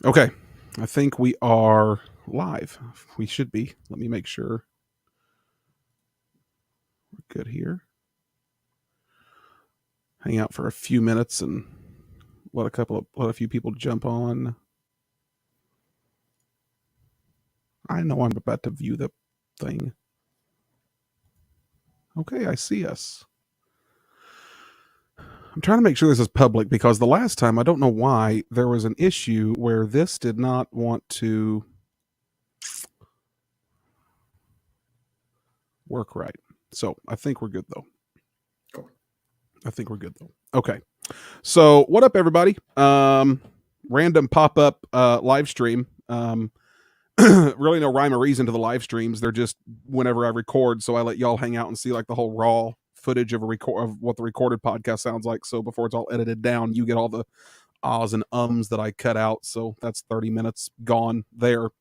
Okay, I think we are live. We should be. Let me make sure we're good here. Hang out for a few minutes and let a few people jump on. I know I'm about to view the thing. Okay, I see us. I'm trying to make sure this is public because the last time, I don't know why, there was an issue where this did not want to work right. So I think we're good though. Cool. I think we're good though. Okay. So what up, everybody? Random pop-up live stream. Really no rhyme or reason to the live streams. They're just whenever I record, so I let y'all hang out and see like the whole raw footage of what the recorded podcast sounds like. So before it's all edited down, you get all the ahs and ums that I cut out. So that's 30 minutes gone there.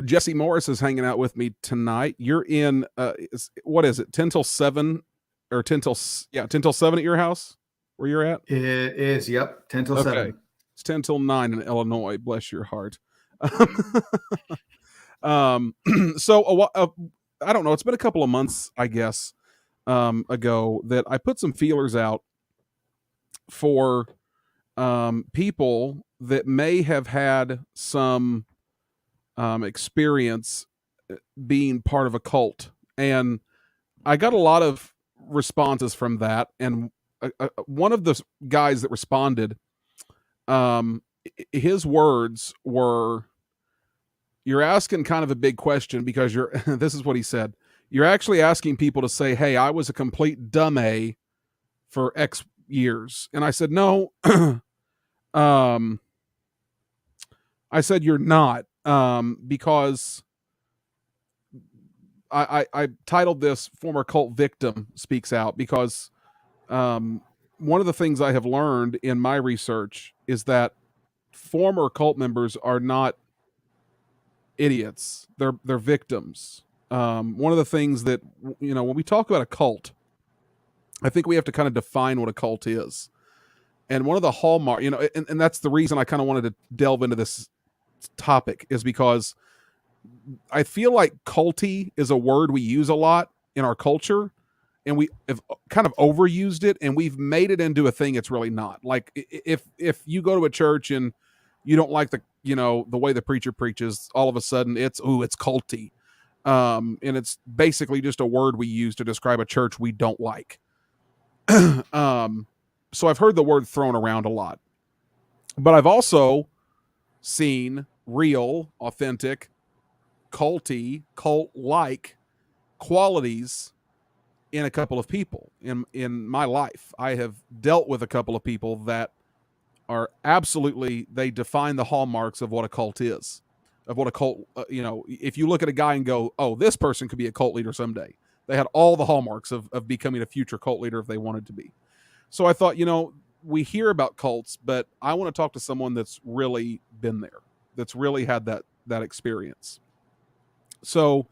Jesse Morris is hanging out with me tonight. You're in what is it? 10 till 7 or 10 till 7 at your house where you're at? It is, yep, 10 till 7. It's 10 till 9 in Illinois. Bless your heart. So I don't know. It's been a couple of months, I guess, ago that I put some feelers out for people that may have had some experience being part of a cult, and I got a lot of responses from that. And one of the guys that responded, his words were, "You're asking kind of a big question because you're." This is what he said: "You're actually asking people to say, 'Hey, I was a complete dumb for X years,'" and I said, "No." I said, "You're not," because I titled this "Former Cult Victim Speaks Out" because one of the things I have learned in my research is that former cult members are not idiots. They're victims. One of the things that, when we talk about a cult, I think we have to kind of define what a cult is. And one of the hallmark, and that's the reason I kind of wanted to delve into this topic, is because I feel like culty is a word we use a lot in our culture, and we have kind of overused it, and we've made it into a thing it's really not. Like if you go to a church and you don't like the way the preacher preaches, all of a sudden it's culty. And it's basically just a word we use to describe a church we don't like. So I've heard the word thrown around a lot, but I've also seen real, authentic, culty, cult-like qualities in a couple of people in my life. I have dealt with a couple of people that are absolutely, they define the hallmarks of what a cult is, of what a cult, if you look at a guy and go, oh, this person could be a cult leader someday. They had all the hallmarks of becoming a future cult leader if they wanted to be. So I thought, we hear about cults, but I want to talk to someone that's really been there, that's really had that experience. So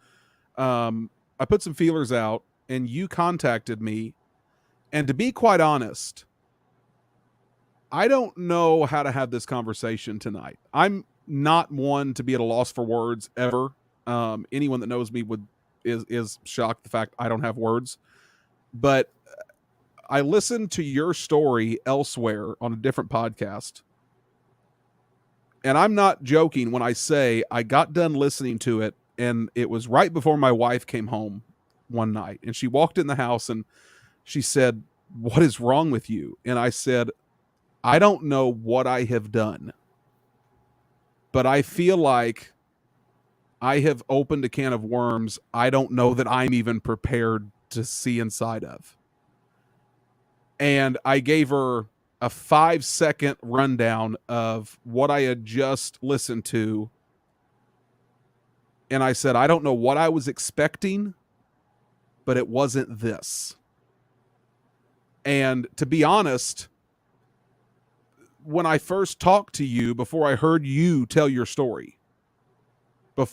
I put some feelers out, and you contacted me. And to be quite honest, I don't know how to have this conversation tonight. I'm not one to be at a loss for words ever. Anyone that knows me is shocked the fact I don't have words. But I listened to your story elsewhere on a different podcast, and I'm not joking when I say I got done listening to it, and it was right before my wife came home one night, and she walked in the house and she said, "What is wrong with you?" And I said, "I don't know what I have done, but I feel like I have opened a can of worms I don't know that I'm even prepared to see inside of." And I gave her a 5-second rundown of what I had just listened to. And I said, I don't know what I was expecting, but it wasn't this. And to be honest, when I first talked to you, before I heard you tell your story, I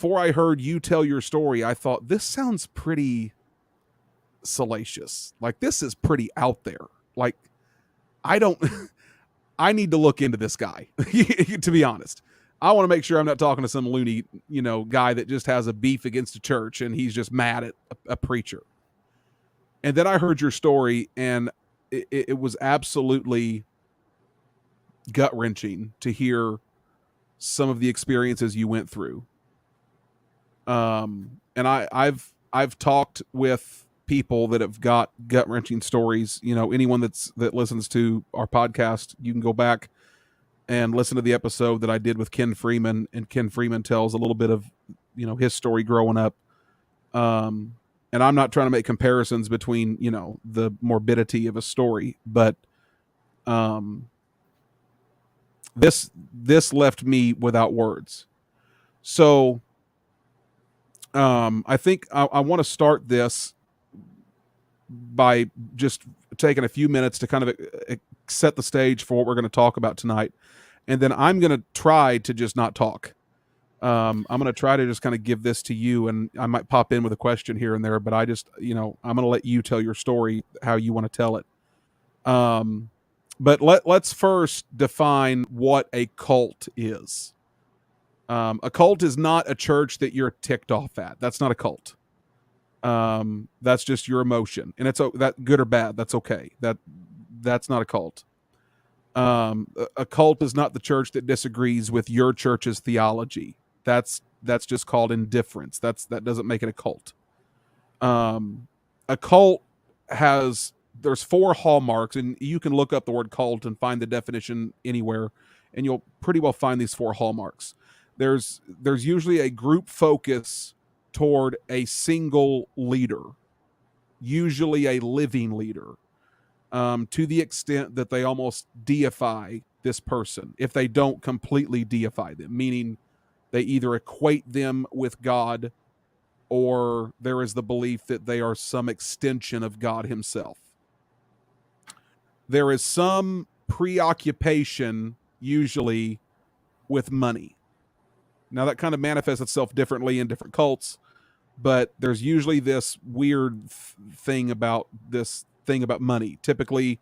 thought, this sounds pretty salacious. Like, this is pretty out there. Like, I don't I need to look into this guy, to be honest. I want to make sure I'm not talking to some loony, guy that just has a beef against the church and he's just mad at a preacher. And then I heard your story, and it was absolutely gut-wrenching to hear some of the experiences you went through. And I've talked with people that have got gut-wrenching stories. Anyone that listens to our podcast, you can go back and listen to the episode that I did with Ken Freeman, and Ken Freeman tells a little bit of his story growing up. And I'm not trying to make comparisons between the morbidity of a story, but this left me without words. So I think I want to start this by just taking a few minutes to kind of set the stage for what we're going to talk about tonight. And then I'm going to try to just not talk. I'm going to try to just kind of give this to you, and I might pop in with a question here and there, but I just, I'm going to let you tell your story, how you want to tell it. But let's first define what a cult is. A cult is not a church that you're ticked off at. That's not a cult. That's just your emotion, and it's that good or bad. That's okay. That's not a cult. A cult is not the church that disagrees with your church's theology. That's just called indifference. That doesn't make it a cult. A cult there's 4 hallmarks, and you can look up the word cult and find the definition anywhere, and you'll pretty well find these 4 hallmarks. There's usually a group focus toward a single leader, usually a living leader, to the extent that they almost deify this person if they don't completely deify them, meaning they either equate them with God or there is the belief that they are some extension of God himself. There is some preoccupation usually with money. Now that kind of manifests itself differently in different cults, but there's usually this weird thing about money. Typically,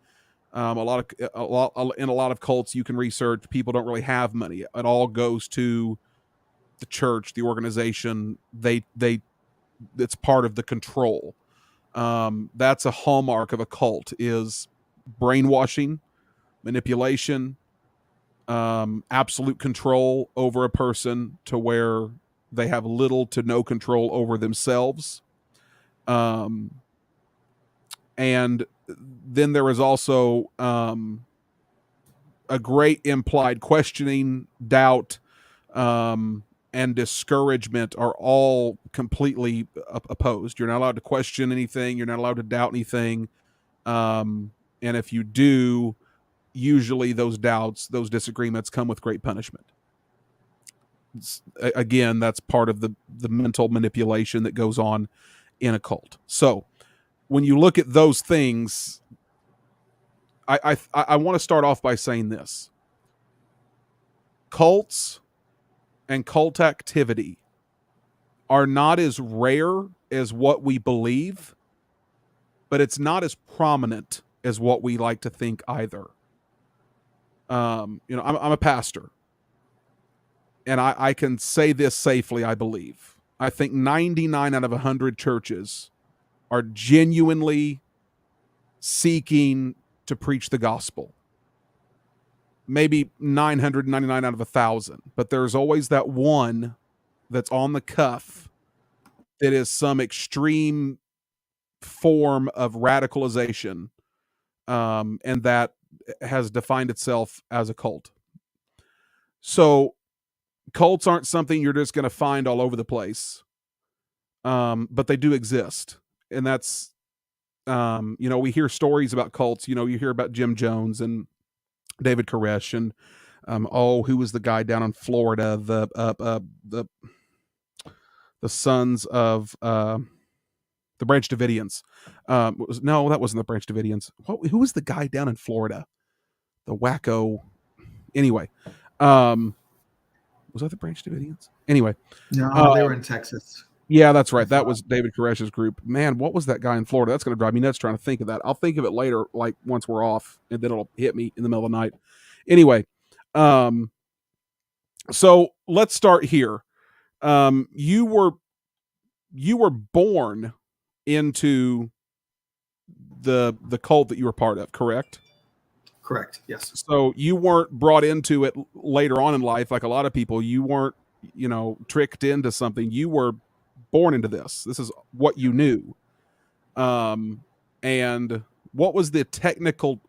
in a lot of cults you can research, people don't really have money. It all goes to the church, the organization. It's part of the control. That's a hallmark of a cult, is brainwashing, manipulation, absolute control over a person to where they have little to no control over themselves. And then there is also a great implied questioning, doubt, and discouragement are all completely opposed. You're not allowed to question anything. You're not allowed to doubt anything. And if you do, usually those doubts, those disagreements come with great punishment. Again, that's part of the mental manipulation that goes on in a cult. So when you look at those things, I want to start off by saying this. Cults and cult activity are not as rare as what we believe, but it's not as prominent as what we like to think either. I'm a pastor, and I can say this safely, I believe. I think 99 out of 100 churches are genuinely seeking to preach the gospel. Maybe 999 out of 1,000, but there's always that one that's on the cuff that is some extreme form of radicalization, and that has defined itself as a cult. So cults aren't something you're just going to find all over the place, but they do exist. And that's, we hear stories about cults. You hear about Jim Jones and David Koresh and who was the guy down in Florida, the sons of the Branch Davidians. No, that wasn't the Branch Davidians. Who was the guy down in Florida? The wacko. Anyway, was that the Branch Davidians? Anyway, no, they were in Texas. Yeah, that's right. That was David Koresh's group. Man, what was that guy in Florida? That's going to drive me nuts trying to think of that. I'll think of it later, like once we're off, and then it'll hit me in the middle of the night. Anyway, um, so let's start here. You were born into the cult that you were part of, correct? Correct. Yes. So you weren't brought into it later on in life like a lot of people. You weren't, tricked into something. You were born into this. This is what you knew. And what was the technical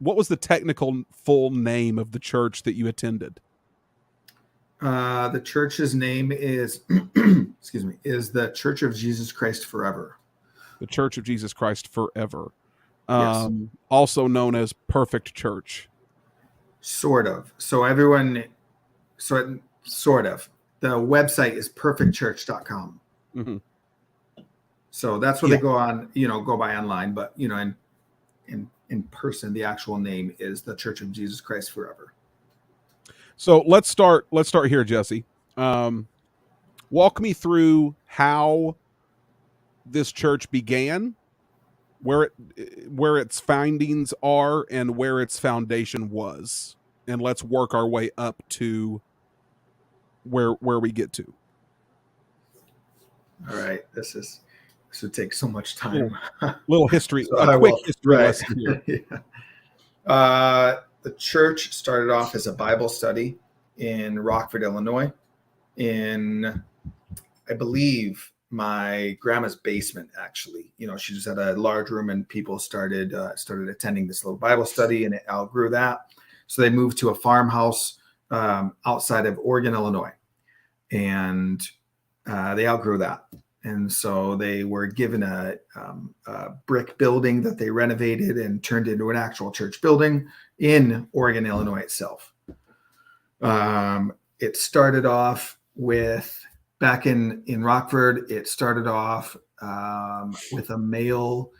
full name of the church that you attended? The church's name is, excuse me, is the Church of Jesus Christ Forever. The Church of Jesus Christ Forever. Yes. Also known as Perfect Church. Sort of. So everyone, sort of. The website is perfectchurch.com. Mm-hmm. So that's what Yeah. they go by online. But, in person, the actual name is the Church of Jesus Christ Forever. So let's start here, Jesse. Walk me through how this church began, where its findings are, and where its foundation was, and let's work our way up to where we get to. All right. This would take so much time. Little history, So a I quick will. history Right. lesson here. Yeah. The church started off as a Bible study in Rockford, Illinois, in, I believe, my grandma's basement. Actually, she just had a large room, and people started attending this little Bible study, and it outgrew that. So they moved to a farmhouse outside of Oregon, Illinois, and they outgrew that. And so they were given a brick building that they renovated and turned into an actual church building in Oregon, Illinois itself. It started off with, back in Rockford, it started off with a male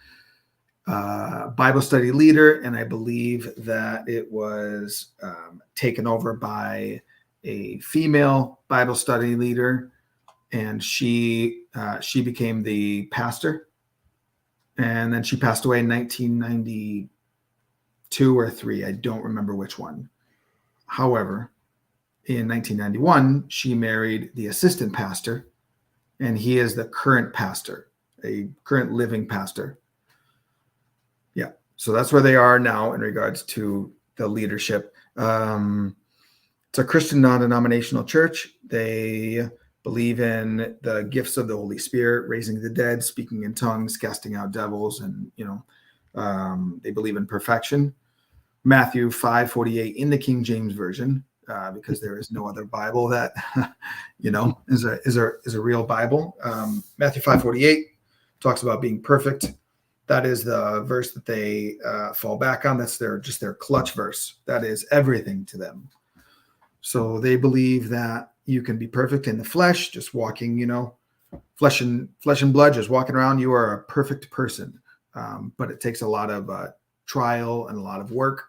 Bible study leader, and I believe that it was taken over by a female Bible study leader, and she became the pastor, and then she passed away in 1992 or 3. I don't remember which one. However, in 1991, she married the assistant pastor, and he is the current pastor, a current living pastor. Yeah. So that's where they are now in regards to the leadership. It's a Christian non-denominational church. They believe in the gifts of the Holy Spirit, raising the dead, speaking in tongues, casting out devils, and they believe in perfection. Matthew 5:48 in the King James Version, because there is no other Bible that is a real Bible. Matthew 5:48 talks about being perfect. That is the verse that they fall back on. That's their clutch verse. That is everything to them. So they believe that you can be perfect in the flesh, just walking, flesh and blood, just walking around. You are a perfect person, but it takes a lot of trial and a lot of work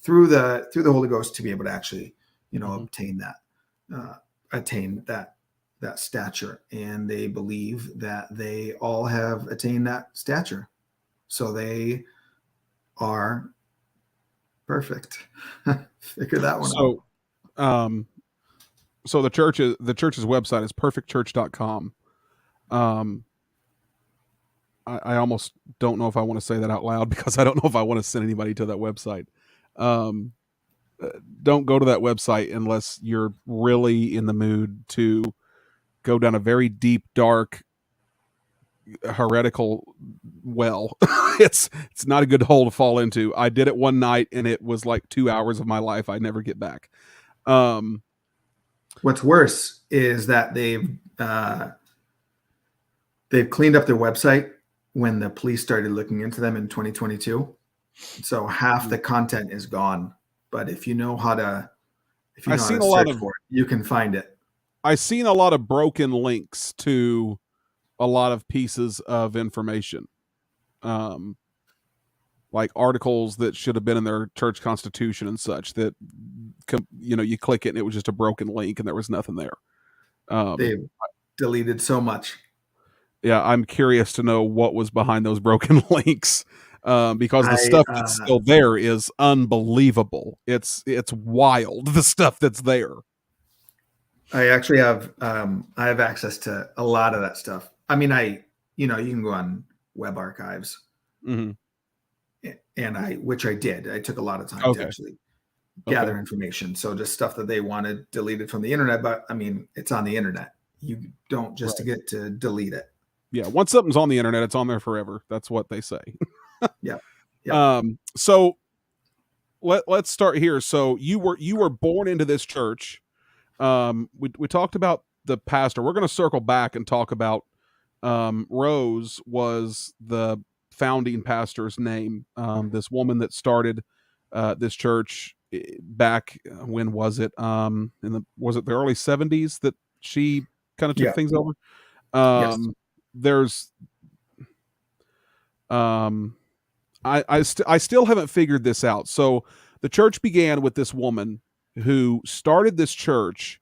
through the Holy Ghost to be able to actually, obtain attain that stature. And they believe that they all have attained that stature, so they are perfect. Figure that one out. So the church's website is perfectchurch.com. I almost don't know if I want to say that out loud, because I don't know if I want to send anybody to that website. Don't go to that website unless you're really in the mood to go down a very deep, dark, heretical well. It's not a good hole to fall into. I did it one night, and it was like 2 hours of my life I'd never get back. What's worse is that they've cleaned up their website when the police started looking into them in 2022. So half the content is gone. But if you know how to, search for it, you can find it. I've seen a lot of broken links to a lot of pieces of information, like articles that should have been in their church constitution and such, that you click it and it was just a broken link and there was nothing there. They've deleted so much. Yeah, I'm curious to know what was behind those broken links. because the stuff that's still there is unbelievable. It's wild, the stuff that's there. I actually have I have access to a lot of that stuff. I mean, you can go on web archives, Mm-hmm. and which I did. I took a lot of time Okay. to actually gather information. So just stuff that they wanted deleted from the internet, but I mean, it's on the internet. You don't just get to delete it. Yeah, once something's on the internet, it's on there forever. That's what they say. Yeah. So let's start here. So you were born into this church. We talked about the pastor. We're going to circle back and talk about Rose was the founding pastor's name. This woman that started this church back, when was it? Was it the early 70s that she kind of took things over? Yes. There's I still haven't figured this out. So the church began with this woman who started this church,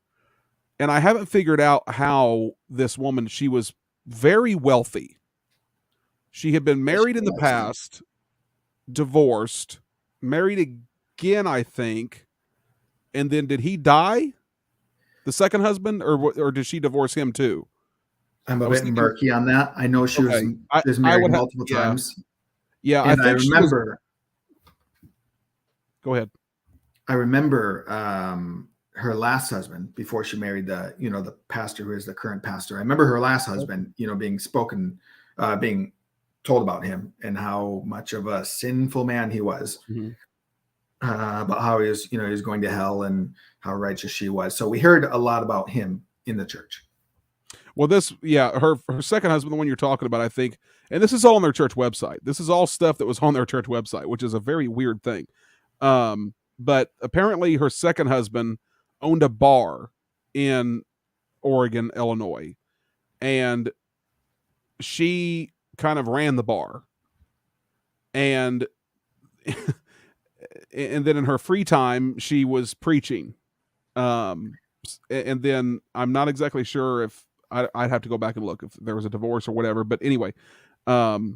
and I haven't figured out how this woman, she was very wealthy. She had been married in the past, divorced, married again, I think. And then did he die? The second husband, or did she divorce him too? I'm a bit murky on that. I know she was married multiple times. Yeah, and I remember. Go ahead. I remember her last husband before she married the pastor who is the current pastor. I remember her last husband, being told about him and how much of a sinful man he was, about how he was going to hell and how righteous she was. So we heard a lot about him in the church. Well, her second husband, the one you're talking about, I think, and this is all on their church website. This is all stuff that was on their church website, which is a very weird thing. But apparently her second husband owned a bar in Oregon, Illinois, and she kind of ran the bar. And and then in her free time, she was preaching. And then I'm not exactly sure if I'd have to go back and look if there was a divorce or whatever. But anyway, there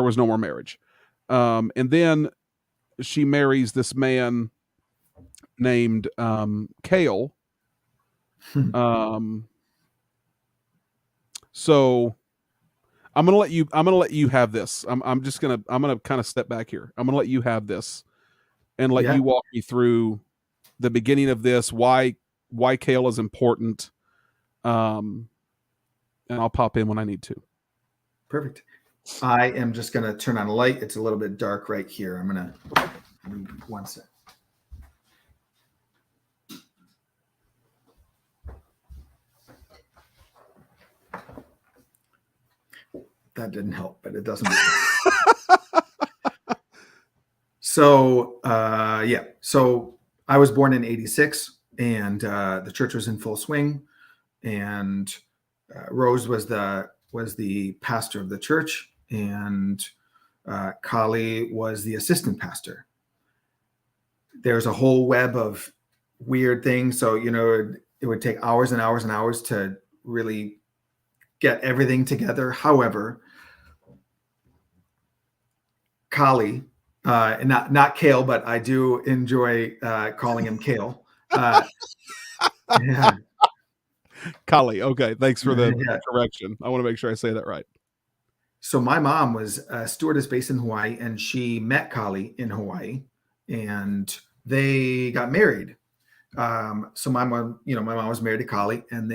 was no more marriage. And then she marries this man named Cale. So I'm gonna let you have this. I'm gonna kind of step back here. I'm gonna let you have this and let you walk me through the beginning of this, why Cale is important. And I'll pop in when I need to. Perfect. I am just going to turn on a light. It's a little bit dark right here. I'm going to, one sec. That didn't help, but it doesn't matter. So I was born in 86, and the church was in full swing, and Rose was the pastor of the church, and Kali was the assistant pastor. There's a whole web of weird things. So, it would take hours and hours and hours to really get everything together. However, Kali, not Cale, but I do enjoy calling him Cale. Yeah. Kali. Okay. Thanks for the correction. I want to make sure I say that right. So my mom was a stewardess based in Hawaii, and she met Kali in Hawaii, and they got married. So my mom was married to Kali, and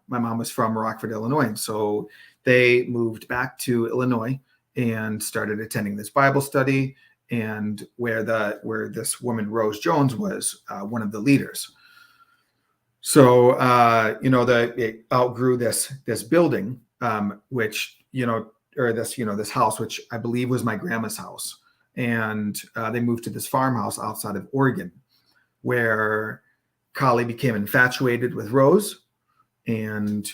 my mom was from Rockford, Illinois. So they moved back to Illinois and started attending this Bible study, and where this woman, Rose Jones, was one of the leaders. So, it outgrew this building, this house, which I believe was my grandma's house. And they moved to this farmhouse outside of Oregon, where Kali became infatuated with Rose, and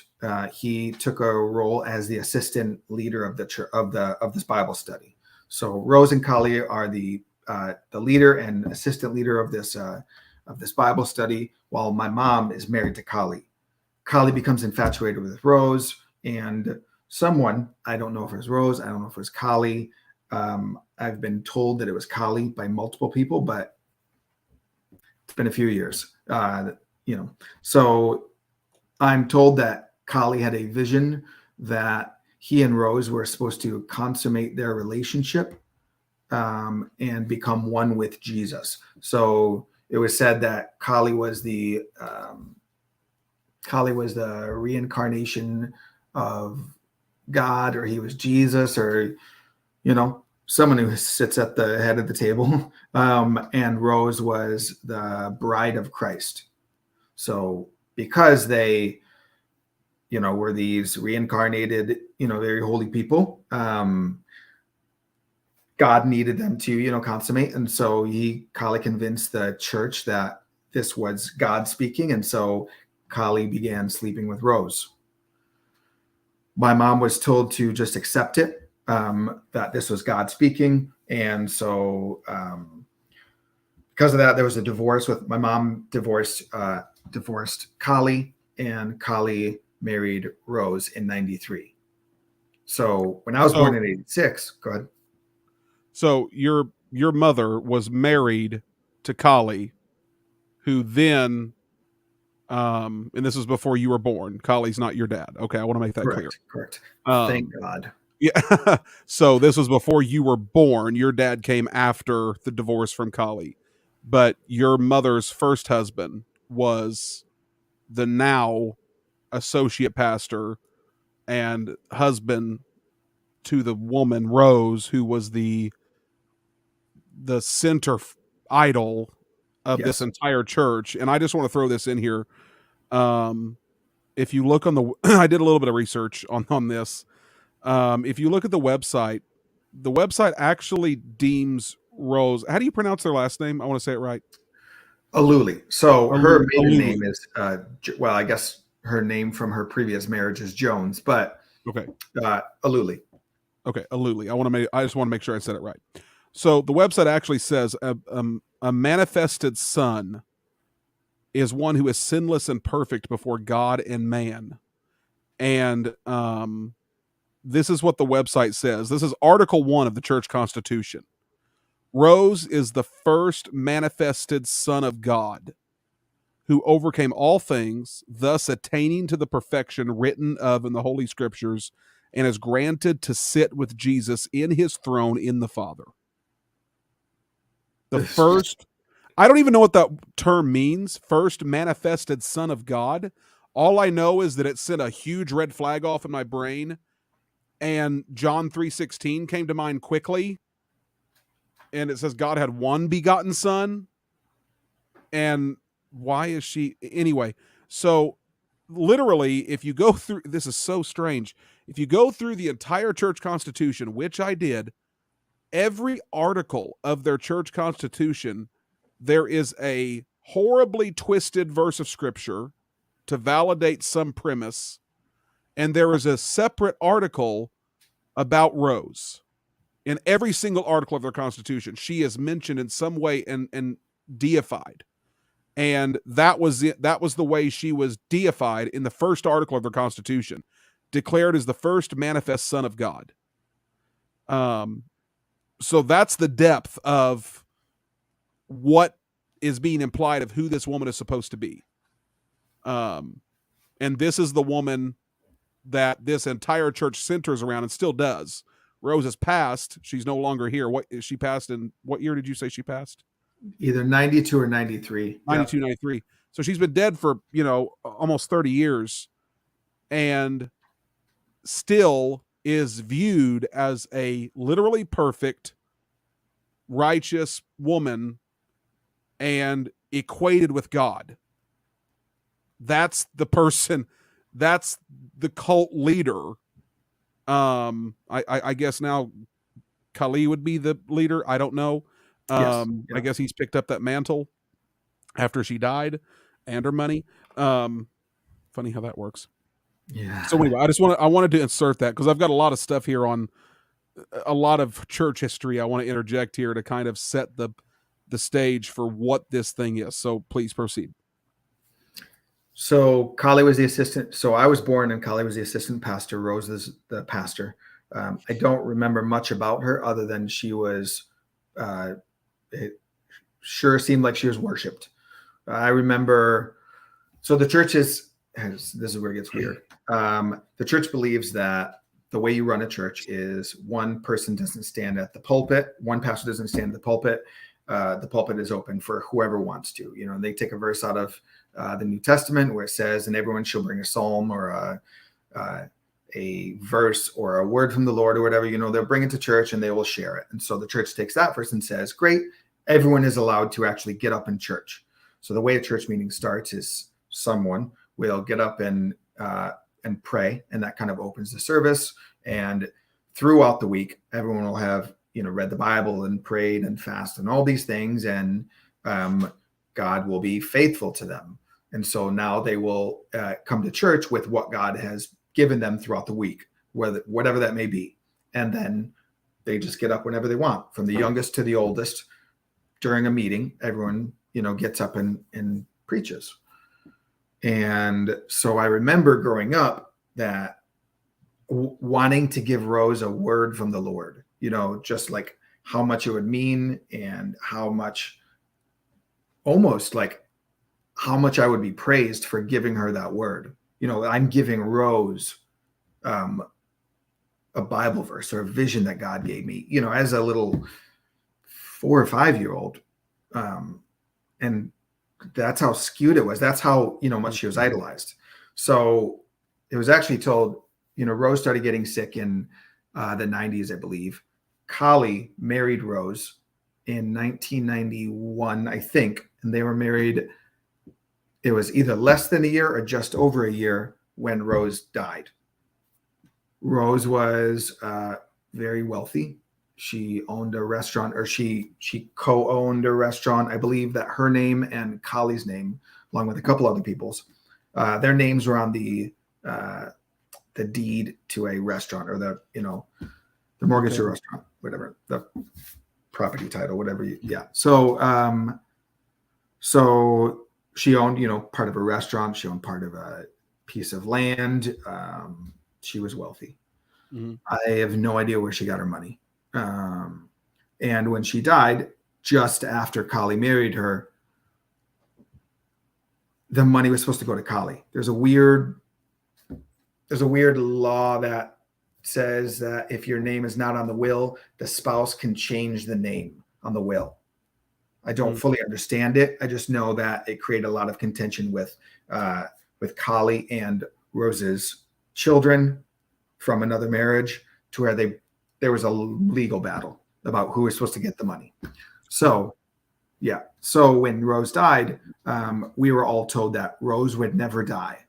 he took a role as the assistant leader of this Bible study. So Rose and Kali are the leader and assistant leader of this Bible study, while my mom is married to Kali. Kali becomes infatuated with Rose, and someone, I don't know if it was Rose, I don't know if it was Kali. I've been told that it was Kali by multiple people, but it's been a few years. So I'm told that Kali had a vision that he and Rose were supposed to consummate their relationship and become one with Jesus. So it was said that Kali was the reincarnation of God, or he was Jesus, or someone who sits at the head of the table. And Rose was the bride of Christ. So because they, were these reincarnated, very holy people, God needed them to, consummate. And so Kali convinced the church that this was God speaking. And so Kali began sleeping with Rose. My mom was told to just accept it, that this was God speaking. And so because of that, there was a divorce. With my mom divorced Kali, and Kali married Rose in 93. So when I was born in 86, go ahead. So your mother was married to Kali, who then, and this was before you were born. Kali's not your dad. Okay, I want to make that clear. Correct. Thank God. Yeah. So this was before you were born. Your dad came after the divorce from Kali, but your mother's first husband was the now associate pastor and husband to the woman Rose, who was the center idol of this entire church. And I just want to throw this in here. If you look on the, I did a little bit of research on this. If you look at the website actually deems Rose. How do you pronounce their last name? I want to say it right. Aluli. So her maiden Aluli. name is, I guess her name from her previous marriage is Jones, but okay, Aluli. Okay, Aluli. I just want to make sure I said it right. So the website actually says a manifested son is one who is sinless and perfect before God and man. And this is what the website says. This is Article 1 of the Church Constitution. Rose is the first manifested Son of God, who overcame all things, thus attaining to the perfection written of in the Holy Scriptures, and is granted to sit with Jesus in his throne in the Father. The first, I don't even know what that term means, first manifested Son of God. All I know is that it sent a huge red flag off in my brain, and John 3:16 came to mind quickly. And it says God had one begotten son. And why is she anyway? So literally, if you go through, this is so strange. If you go through the entire church constitution, which I did, every article of their church constitution, there is a horribly twisted verse of scripture to validate some premise. And there is a separate article about Rose. In every single article of their constitution, she is mentioned in some way and deified. And that was the way she was deified in the first article of their constitution, declared as the first manifest Son of God. So that's the depth of what is being implied of who this woman is supposed to be. And this is the woman that this entire church centers around and still does. Rose has passed. She's no longer here. She passed in what year did you say she passed? Either 92 or 93. 92, 93. So she's been dead for, almost 30 years and still is viewed as a literally perfect, righteous woman and equated with God. That's the person, that's the cult leader. I guess now Kali would be the leader. I don't know. I guess he's picked up that mantle after she died and her money. Funny how that works. Yeah. So anyway, I wanted to insert that because I've got a lot of stuff here on a lot of church history. I want to interject here to kind of set the stage for what this thing is. So please proceed. So Kali was the assistant. So I was born and Kali was the assistant pastor. Rose is the pastor. I don't remember much about her other than she was, it sure seemed like she was worshipped. I remember, so the church this is where it gets weird. The church believes that the way you run a church is one person doesn't stand at the pulpit. One pastor doesn't stand at the pulpit. The pulpit is open for whoever wants to. They take a verse out of the New Testament where it says, and everyone shall bring a psalm or a verse or a word from the Lord or whatever, they'll bring it to church and they will share it. And so the church takes that verse and says, great, everyone is allowed to actually get up in church. So the way a church meeting starts is someone will get up and pray, and that kind of opens the service. And throughout the week, everyone will have read the Bible and prayed and fasted and all these things, and God will be faithful to them. And so now they will come to church with what God has given them throughout the week, whatever that may be. And then they just get up whenever they want, from the youngest to the oldest. During a meeting, everyone gets up and preaches. And so I remember growing up that wanting to give Rose a word from the Lord, just like how much it would mean and how much, almost like how much I would be praised for giving her that word. I'm giving Rose a Bible verse or a vision that God gave me, as a little 4 or 5-year-old. And that's how skewed it was. That's how, much she was idolized. So it was actually told, Rose started getting sick in the 90s, I believe. Kali married Rose in 1991, I think. And they were married. It was either less than a year or just over a year when Rose died. Rose was very wealthy. She owned a restaurant, or she co-owned a restaurant. I believe that her name and Kali's name, along with a couple other people's, their names were on the deed to a restaurant, or the mortgage to a restaurant, whatever, the property title, whatever. So she owned, part of a restaurant. She owned part of a piece of land. She was wealthy. Mm-hmm. I have no idea where she got her money. And when she died, just after Kali married her, the money was supposed to go to Kali. There's a weird law that says that if your name is not on the will, the spouse can change the name on the will. I don't fully understand it. I just know that it created a lot of contention with Kali and Rose's children from another marriage, to where there was a legal battle about who was supposed to get the money. So when Rose died, we were all told that Rose would never die.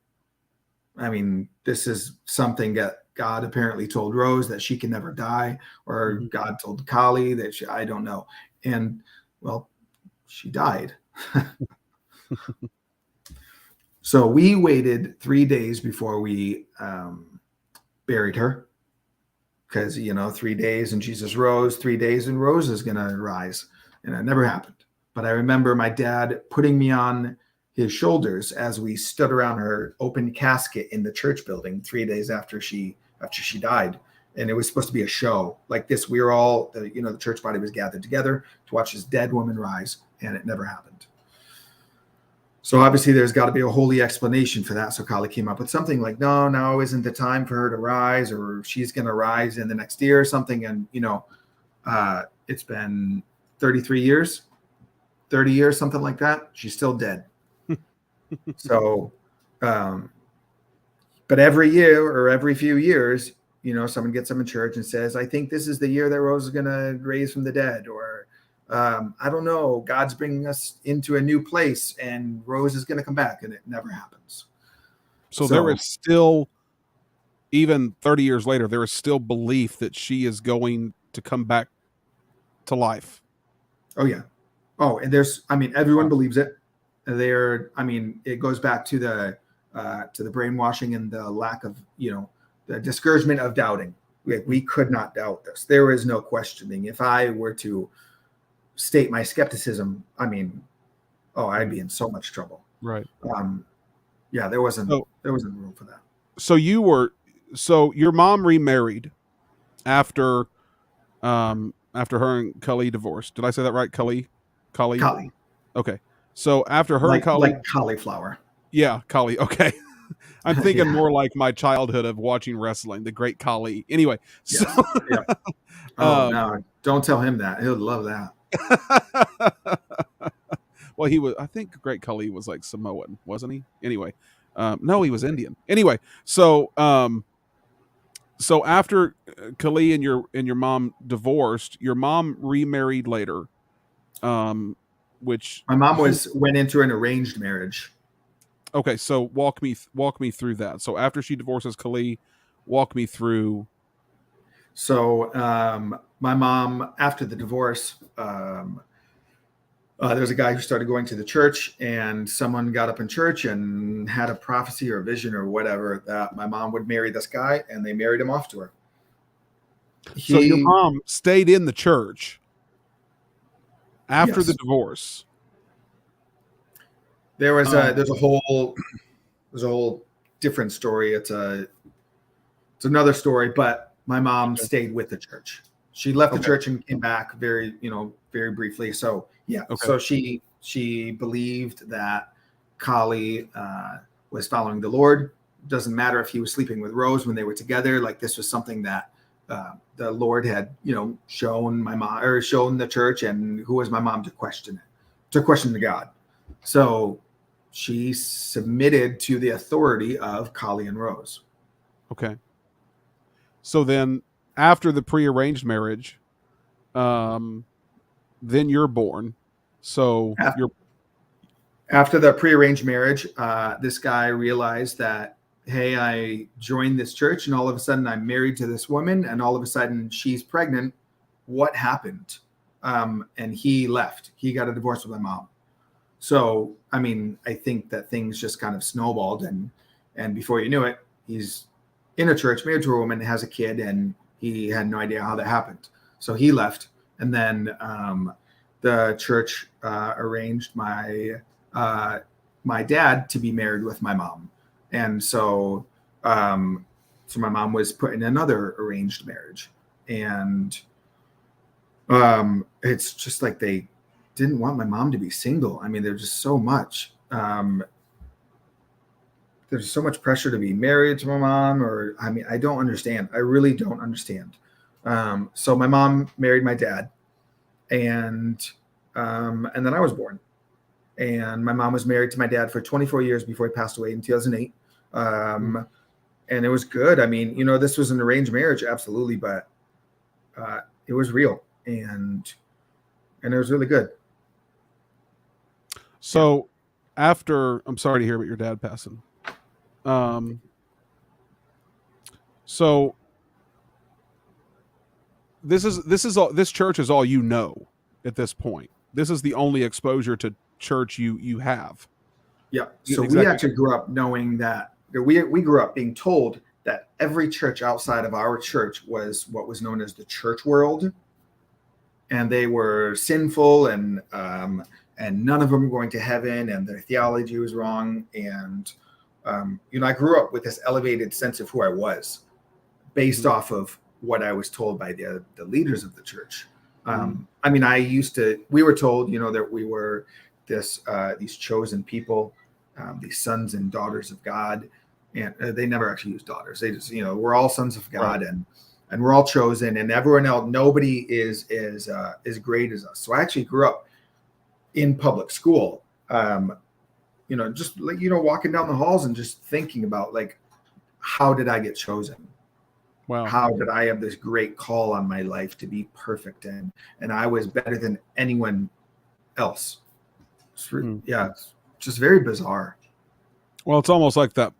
I mean, this is something that God apparently told Rose, that she can never die, or God told Kali that I don't know. And well, she died. So we waited 3 days before we buried her. Because, 3 days and Jesus rose, 3 days and Rose is going to rise. And it never happened. But I remember my dad putting me on his shoulders as we stood around her open casket in the church building 3 days after she died. And it was supposed to be a show like this. We were all, the church body was gathered together to watch this dead woman rise, and it never happened. So obviously there's got to be a holy explanation for that. So Kali came up with something like, no, now isn't the time for her to rise, or she's going to rise in the next year or something. And, it's been 33 years, 30 years, something like that. She's still dead. So, but every year or every few years, someone gets up in church and says, I think this is the year that Rose is going to raise from the dead, or I don't know, God's bringing us into a new place and Rose is going to come back, and it never happens. So there is still, even 30 years later, there is still belief that she is going to come back to life. Oh yeah. Oh, and everyone believes it. It goes back to the brainwashing and the lack of, the discouragement of doubting. We could not doubt this. There is no questioning. If I were to state my skepticism, I'd be in so much trouble. Right. Yeah, there wasn't So room for that. so your mom remarried after after her and Kali divorced. Did I say that right? Kali. Kali, Okay. So after her and Kali, like cauliflower. yeah, Kali. Okay. I'm thinking Yeah. more like my childhood of watching wrestling, the Great Kali. Anyway, so Yes. Yeah. Oh um, no! Don't tell him that. He'll love that. well, he was. I think Great Kali was like Samoan, wasn't he? Anyway, no, he was Indian. Anyway, so after Kali and your mom divorced, your mom remarried later, um, which My mom went into an arranged marriage. okay. So walk me through that. So after she divorces Kali, walk me through. So my mom, after the divorce, there was a guy who started going to the church, and someone got up in church and had a prophecy or a vision or whatever that my mom would marry this guy, and they married him off to her. So your He, mom stayed in the church after the yes, divorce. there's Um, a whole different story. It's another story, but my mom okay. stayed with the church. She left the Okay. church and came back very briefly. So yeah, Okay. so she believed that Kali was following the Lord. Doesn't matter if he was sleeping with Rose when they were together. Like, this was something that the Lord had shown my mom, or shown the church, and who was my mom to question the God. So she submitted to the authority of Kali and Rose. Okay. So then after the prearranged marriage, then you're born. So you're After the prearranged marriage, this guy realized that, hey, I joined this church, and all of a sudden I'm married to this woman, and all of a sudden she's pregnant. What happened? And he left. He got a divorce with my mom. So, I mean, I think that things just kind of snowballed, and before you knew it, he's in a church, married to a woman, has a kid, and he had no idea how that happened. So he left, and then the church arranged my dad to be married with my mom, and so my mom was put in another arranged marriage, and it's just like they didn't want my mom to be single. I mean, there's just so much. There's so much pressure to be married to my mom, or I mean, I don't understand. I really don't understand. So my mom married my dad, and then I was born. And my mom was married to my dad for 24 years before he passed away in 2008. And it was good. I mean, this was an arranged marriage, absolutely, but it was real, and it was really good. so after I'm sorry to hear about your dad passing. So this church is all you know at this point. This is the only exposure to church you have. Yeah. So we Exactly. actually grew up knowing that we grew up being told that every church outside of our church was what was known as the church world, and they were sinful, and none of them were going to heaven, and their theology was wrong. And I grew up with this elevated sense of who I was, based off of what I was told by the leaders of the church. I mean, we were told, that we were these chosen people, these sons and daughters of God, and they never actually used daughters. They just, we're all sons of God, Right. and we're all chosen, and everyone else, nobody is as great as us. So I actually grew up in public school, just like, walking down the halls and just thinking about, like, how did I get chosen? Wow. How did I have this great call on my life to be perfect, and I was better than anyone else? Yeah, it's just very bizarre. Well, it's almost like the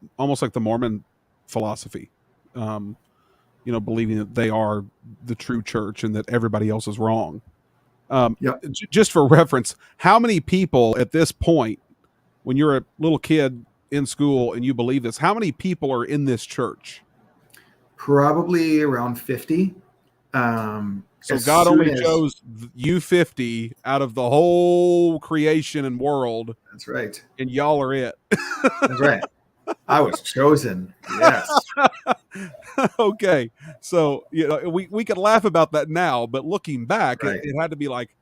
Mormon philosophy, believing that they are the true church and that everybody else is wrong. Yep. Just for reference, how many people at this point, when you're a little kid in school and you believe this, how many people are in this church? Probably around 50. So God only chose you 50 out of the whole creation and world. That's right. And y'all are it. That's right. I was chosen. Yes. Okay, so we can laugh about that now, but looking back, Right. it had to be like,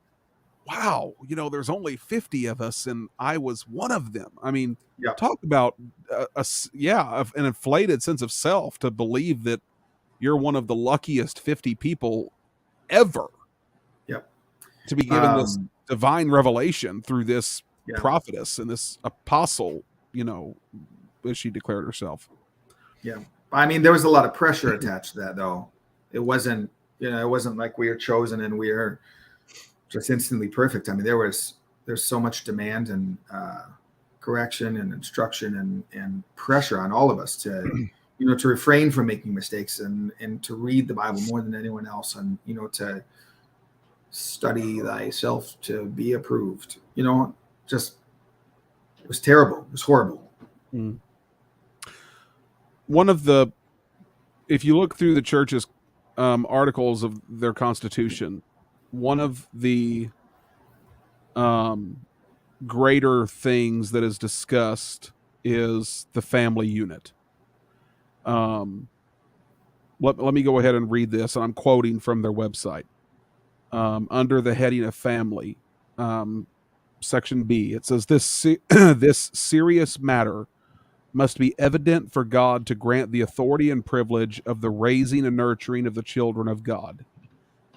wow, there's only 50 of us, and I was one of them. I mean, Yep. talk about an inflated sense of self to believe that you're one of the luckiest 50 people ever Yep. to be given this Um, divine revelation through this yeah. prophetess and this apostle, as she declared herself. Yeah. I mean, there was a lot of pressure attached to that, though. It wasn't, it wasn't like we were chosen and we are just instantly perfect. I mean, there's so much demand and correction and instruction and pressure on all of us to, to refrain from making mistakes and to read the Bible more than anyone else, and to study thyself to be approved. Just it was terrible. It was horrible. Mm. One of the, if you look through the church's articles of their constitution, one of the greater things that is discussed is the family unit. Let me go ahead and read this, and I'm quoting from their website. Under the heading of family, section B, it says this serious matter must be evident for God to grant the authority and privilege of the raising and nurturing of the children of God.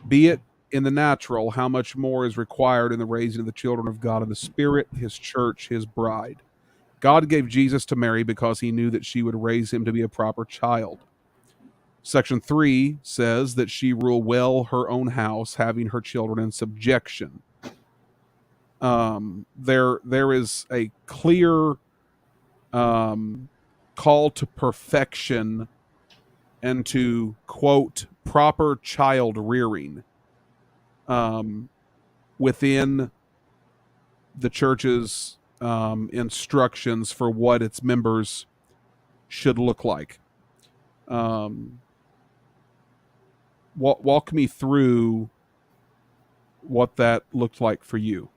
Be it in the natural, how much more is required in the raising of the children of God in the Spirit, His church, His bride. God gave Jesus to Mary because He knew that she would raise him to be a proper child. Section 3 says that she rule well her own house, having her children in subjection. There is a clear call to perfection and to, quote, proper child rearing within the church's instructions for what its members should look like. Walk me through what that looked like for you.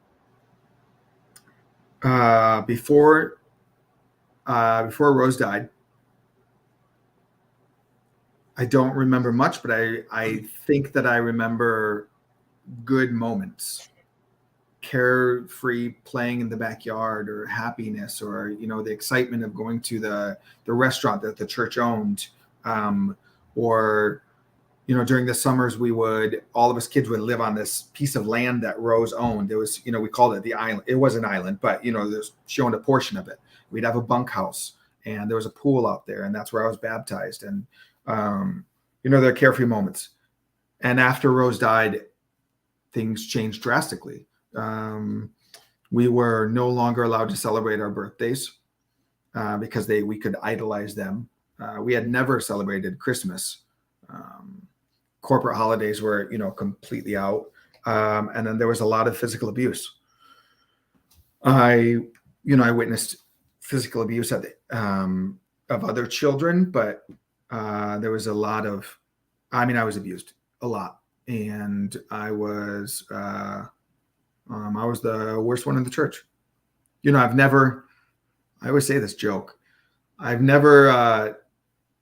Before Rose died, I don't remember much, but I think that I remember good moments, carefree playing in the backyard, or happiness, or the excitement of going to the restaurant that the church owned, or during the summers all of us kids would live on this piece of land that Rose owned. It was, we called it the island. It was an island, but she owned a portion of it. We'd have a bunkhouse, and there was a pool out there, and that's where I was baptized. And there are carefree moments. And after Rose died, things changed drastically. We were no longer allowed to celebrate our birthdays because we could idolize them. We had never celebrated Christmas. Corporate holidays were, completely out. And then there was a lot of physical abuse. I witnessed physical abuse of other children, but there was a lot of, I was abused a lot, and I was the worst one in the church. I always say this joke. I've never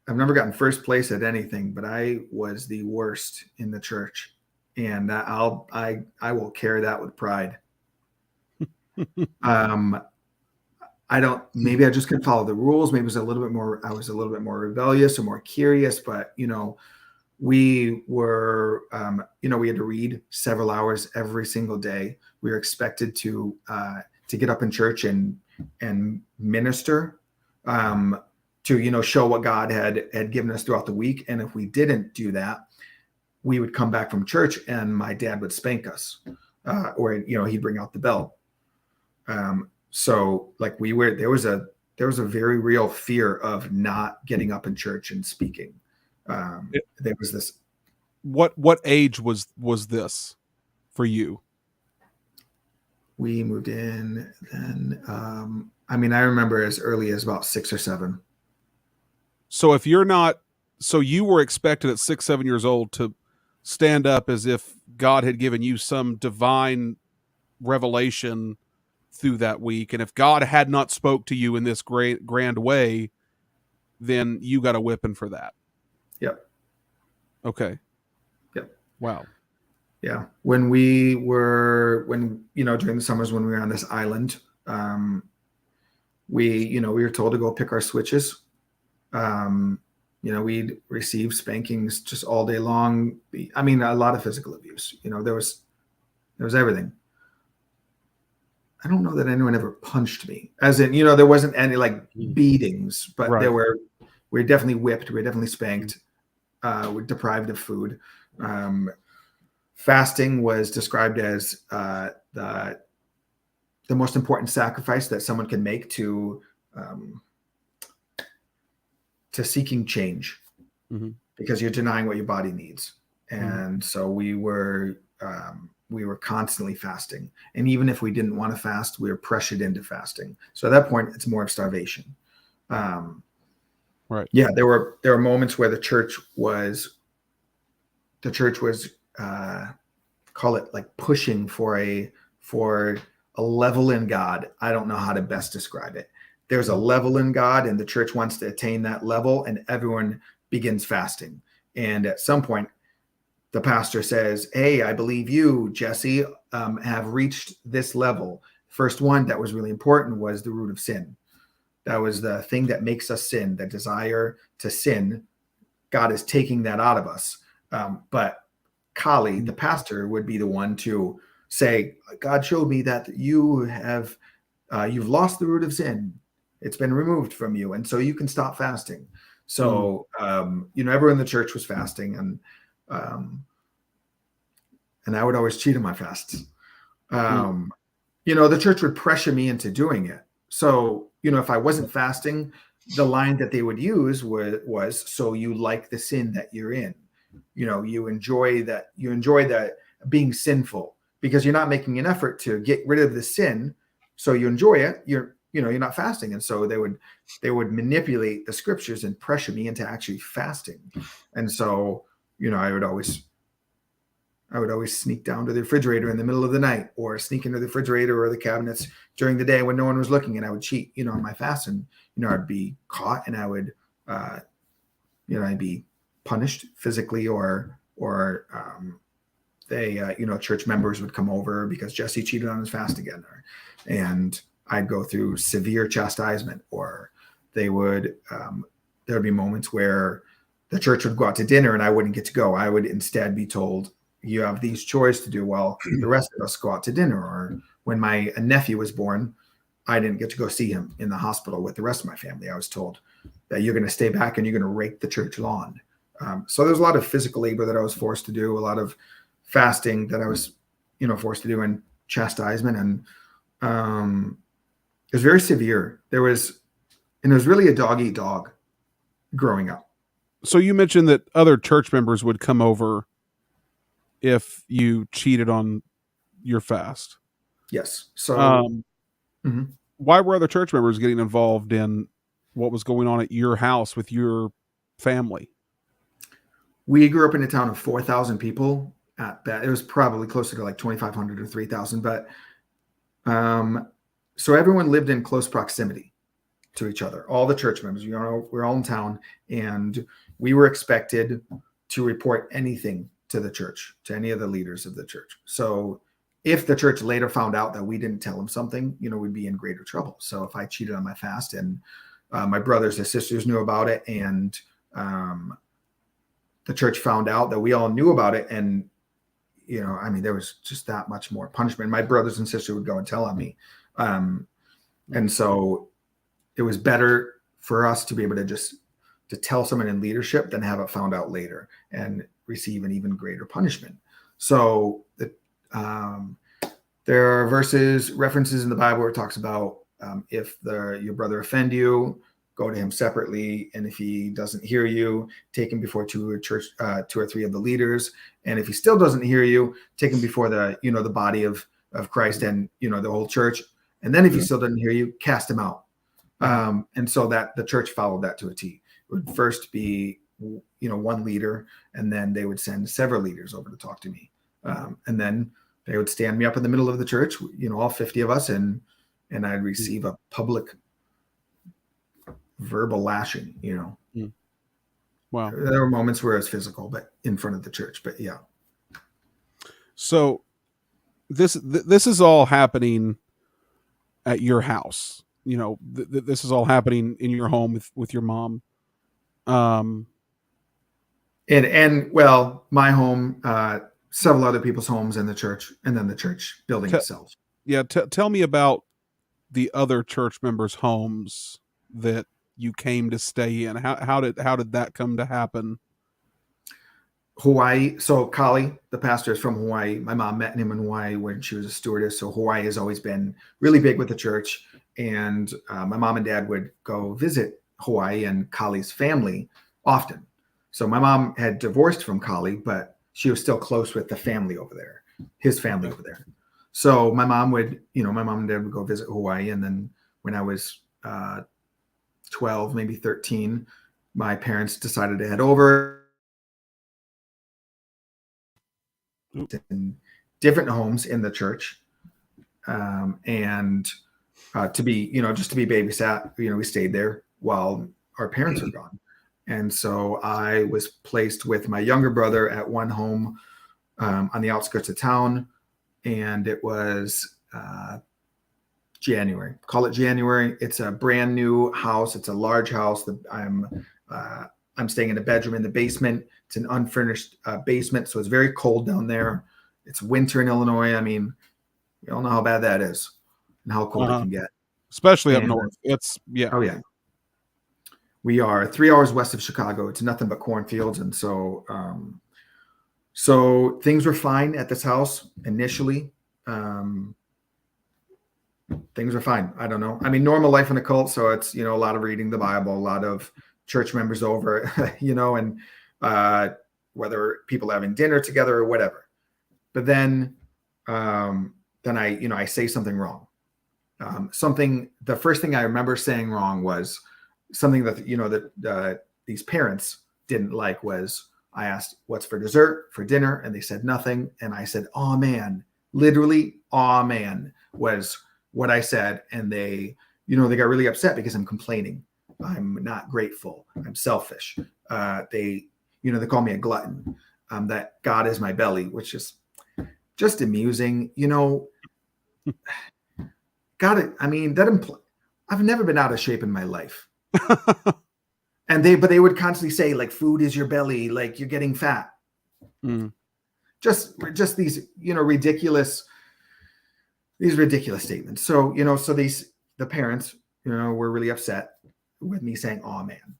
gotten first place at anything, but I was the worst in the church, and I will carry that with pride. Maybe I just couldn't follow the rules. Maybe I was a little bit more rebellious or more curious, but we were, we had to read several hours every single day. We were expected to get up in church and minister, to, show what God had given us throughout the week. And if we didn't do that, we would come back from church and my dad would spank us, or, he'd bring out the belt. So like there was a very real fear of not getting up in church and speaking. There was this. What age was this for you? We moved in then. I remember as early as about 6 or 7. So so you were expected at 6, 7 years old to stand up as if God had given you some divine revelation through that week. And if God had not spoke to you in this great grand way, then you got a whipping for that. Yep. Okay. Yep. Wow. Yeah. When during the summers when we were on this island, we were told to go pick our switches. We'd receive spankings just all day long. I mean, a lot of physical abuse. There was everything. I don't know that anyone ever punched me, as in, there wasn't any like beatings, but Right. we were definitely whipped. We were definitely spanked. We're deprived of food. Fasting was described as the most important sacrifice that someone can make to seeking change, because you're denying what your body needs. And so we were constantly fasting. And even if we didn't want to fast, we were pressured into fasting. So at that point, it's more of starvation. Right. Yeah, there were moments where the church was call it like pushing for a level in God. I don't know how to best describe it. There's a level in God, and the church wants to attain that level, and everyone begins fasting. And at some point, the pastor says, "Hey, I believe you, Jesse, have reached this level." First one that was really important was the root of sin. That was the thing that makes us sin, the desire to sin. God is taking that out of us. But Kali, the pastor, would be the one to say, "God showed me that you've lost the root of sin. It's been removed from you, and so you can stop fasting." So everyone in the church was fasting, and I would always cheat on my fasts. The church would pressure me into doing it. So if I wasn't fasting, the line that they would use was, "So you like the sin that you're in. You enjoy that being sinful because you're not making an effort to get rid of the sin. So you enjoy it. You're not fasting." And so they would manipulate the scriptures and pressure me into actually fasting. And so, I would always sneak down to the refrigerator in the middle of the night, or sneak into the refrigerator or the cabinets during the day when no one was looking, and I would cheat, on my fast, and, I'd be caught, and I would, I'd be punished physically, or church members would come over because Jesse cheated on his fast again, and I'd go through severe chastisement, or there would be moments where the church would go out to dinner and I wouldn't get to go. I would instead be told, "You have these chores to do while the rest of us go out to dinner." Or when my nephew was born, I didn't get to go see him in the hospital with the rest of my family. I was told that you're going to stay back and you're going to rake the church lawn. So there's a lot of physical labor that I was forced to do, a lot of fasting that I was, forced to do, and chastisement. And it was very severe. It was really a dog eat dog growing up. So you mentioned that other church members would come over if you cheated on your fast. Yes. So why were other church members getting involved in what was going on at your house with your family? We grew up in a town of 4,000 people. At that, it was probably closer to like 2,500 or 3,000. But so everyone lived in close proximity to each other. All the church members, we're all in town, and we were expected to report anything to the church, to any of the leaders of the church. So if the church later found out that we didn't tell them something, we'd be in greater trouble. So if I cheated on my fast, and my brothers and sisters knew about it, and the church found out that we all knew about it, and there was just that much more punishment. My brothers and sisters would go and tell on me. And so it was better for us to be able to tell someone in leadership than have it found out later and receive an even greater punishment. So there are references in the Bible where it talks about if your brother offend you, go to him separately. And if he doesn't hear you, take him before two or three of the leaders. And if he still doesn't hear you, take him before the body of Christ and, the whole church. And then if he still doesn't hear you, cast him out. And so that the church followed that to a T. It would first be, one leader, and then they would send several leaders over to talk to me. And then they would stand me up in the middle of the church, all 50 of us, and I'd receive a public verbal lashing, Mm. Wow. There were moments where it was physical, but in front of the church. But yeah. So this is all happening at your house. This is all happening in your home with your mom. And well, my home, several other people's homes in the church, and then the church building itself. Yeah. Tell me about the other church members' homes that you came to stay in. How did that come to happen? Hawaii. So Kali, the pastor, is from Hawaii. My mom met him in Hawaii when she was a stewardess. So Hawaii has always been really big with the church. And my mom and dad would go visit Hawaii and Kali's family often. So my mom had divorced from Kali, but she was still close with the family over there, his family over there. So my mom and dad would go visit Hawaii. And then when I was 12, maybe 13, my parents decided to head over. In different homes in the church, and to be, just to be babysat. We stayed there while our parents were gone, and so I was placed with my younger brother at one home on the outskirts of town, and it was January. Call it January. It's a brand new house. It's a large house. I'm staying in a bedroom in the basement. It's an unfurnished basement, so it's very cold down there. It's winter in Illinois. I mean, we all know how bad that is and how cold it can get. Especially up north. Yeah. Oh, yeah. We are 3 hours west of Chicago. It's nothing but cornfields. And so things were fine at this house initially. Things were fine. I don't know. I mean, normal life in a cult. So it's, a lot of reading the Bible, a lot of church members over, and whether people having dinner together or whatever. But then I say something wrong. The first thing I remember saying wrong was something that these parents didn't like. Was I asked what's for dessert for dinner, and they said nothing, and I said, "Oh man," literally, "Oh man," was what I said, and they got really upset because I'm complaining. I'm not grateful. I'm selfish. They call me a glutton. That God is my belly, which is just amusing. I've never been out of shape in my life. But they would constantly say, like, food is your belly, like you're getting fat. Mm. Just these, ridiculous statements. So, the parents, were really upset with me saying, "Oh man."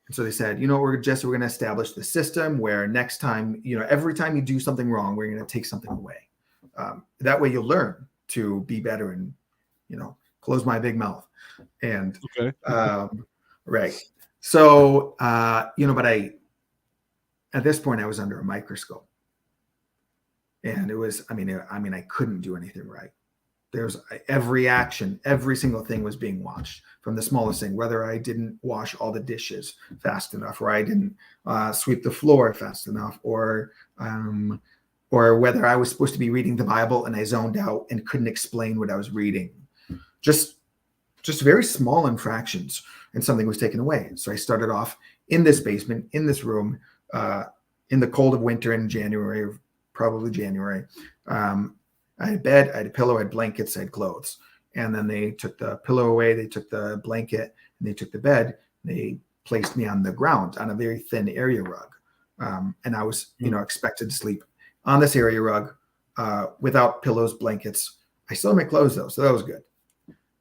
And so they said, we're going to establish the system where next time, every time you do something wrong, we're going to take something away. That way you'll learn to be better and, close my big mouth. And, okay. Right. So, but at this point I was under a microscope, and it was, I couldn't do anything right. There's every action, every single thing was being watched, from the smallest thing, whether I didn't wash all the dishes fast enough, or I didn't sweep the floor fast enough, or whether I was supposed to be reading the Bible and I zoned out and couldn't explain what I was reading. Just very small infractions, and something was taken away. So I started off in this basement, in this room, in the cold of winter in January, probably January. I had a bed, I had a pillow, I had blankets, I had clothes. And then they took the pillow away, they took the blanket, and they took the bed. They placed me on the ground on a very thin area rug. And I was, expected to sleep on this area rug without pillows, blankets. I still had my clothes though, so that was good.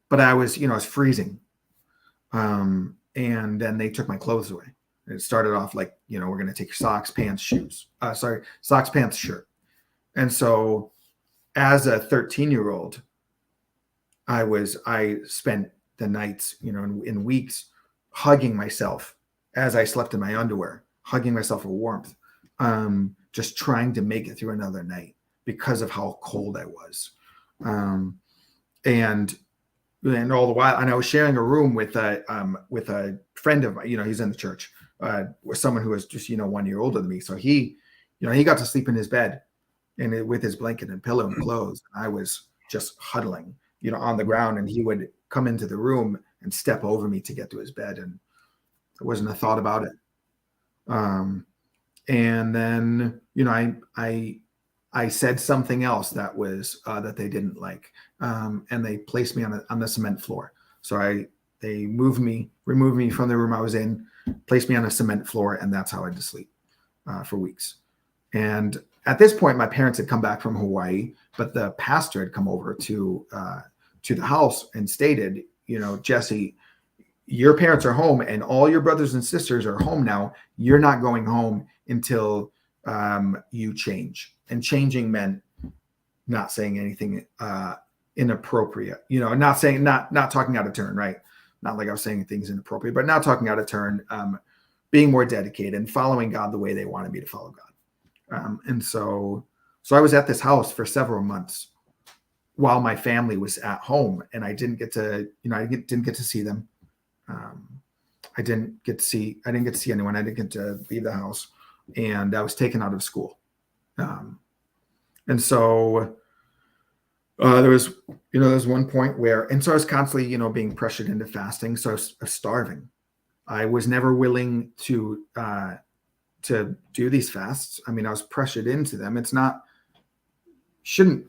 But I was, I was freezing. And then they took my clothes away. It started off like, we're going to take your socks, pants, shoes. Socks, pants, shirt. And so as a 13-year-old, I spent the nights, in weeks, hugging myself as I slept in my underwear, hugging myself for warmth, just trying to make it through another night because of how cold I was. And all the while, and I was sharing a room with a friend of mine, he's in the church, with someone who was just, 1 year older than me. So he got to sleep in his bed and with his blanket and pillow and clothes. I was just huddling, on the ground, and he would come into the room and step over me to get to his bed. And there wasn't a thought about it. And then, I said something else that was that they didn't like, and they placed me on the cement floor. So they removed me from the room I was in, placed me on a cement floor, and that's how I had to sleep for weeks. And at this point, my parents had come back from Hawaii, but the pastor had come over to the house and stated, Jesse, your parents are home and all your brothers and sisters are home now. You're not going home until you change. And changing meant not saying anything inappropriate, not talking out of turn, right? Not like I was saying things inappropriate, but not talking out of turn, being more dedicated and following God the way they wanted me to follow God. And so I was at this house for several months while my family was at home, and I didn't get to, didn't get to see them. I didn't get to see anyone. I didn't get to leave the house, and I was taken out of school. And so there was one point where, and so I was constantly, being pressured into fasting. So I was starving. I was never willing to do these fasts. I mean, I was pressured into them. It's not, shouldn't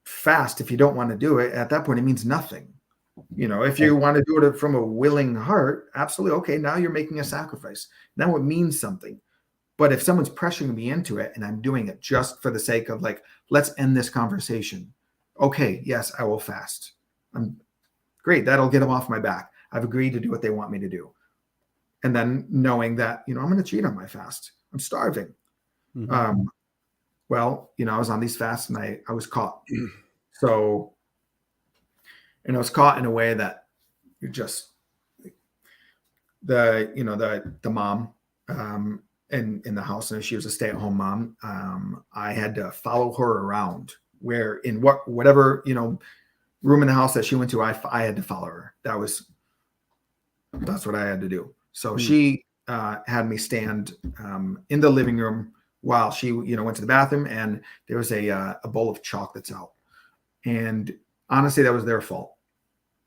fast if you don't want to do it. At that point, it means nothing. If you want to do it from a willing heart, absolutely. Okay. Now you're making a sacrifice. Now it means something. But if someone's pressuring me into it and I'm doing it just for the sake of like, let's end this conversation. Okay. Yes, I will fast. I'm great. That'll get them off my back. I've agreed to do what they want me to do. And then knowing that, I'm going to cheat on my fast. I'm starving. Mm-hmm. I was on these fasts and I was caught. So, and I was caught in a way that you just, the mom, in the house, and she was a stay-at-home mom. I had to follow her around where in whatever, room in the house that she went to, I had to follow her. That's what I had to do. So she had me stand in the living room while she, went to the bathroom, and there was a bowl of chocolates out. And honestly, that was their fault.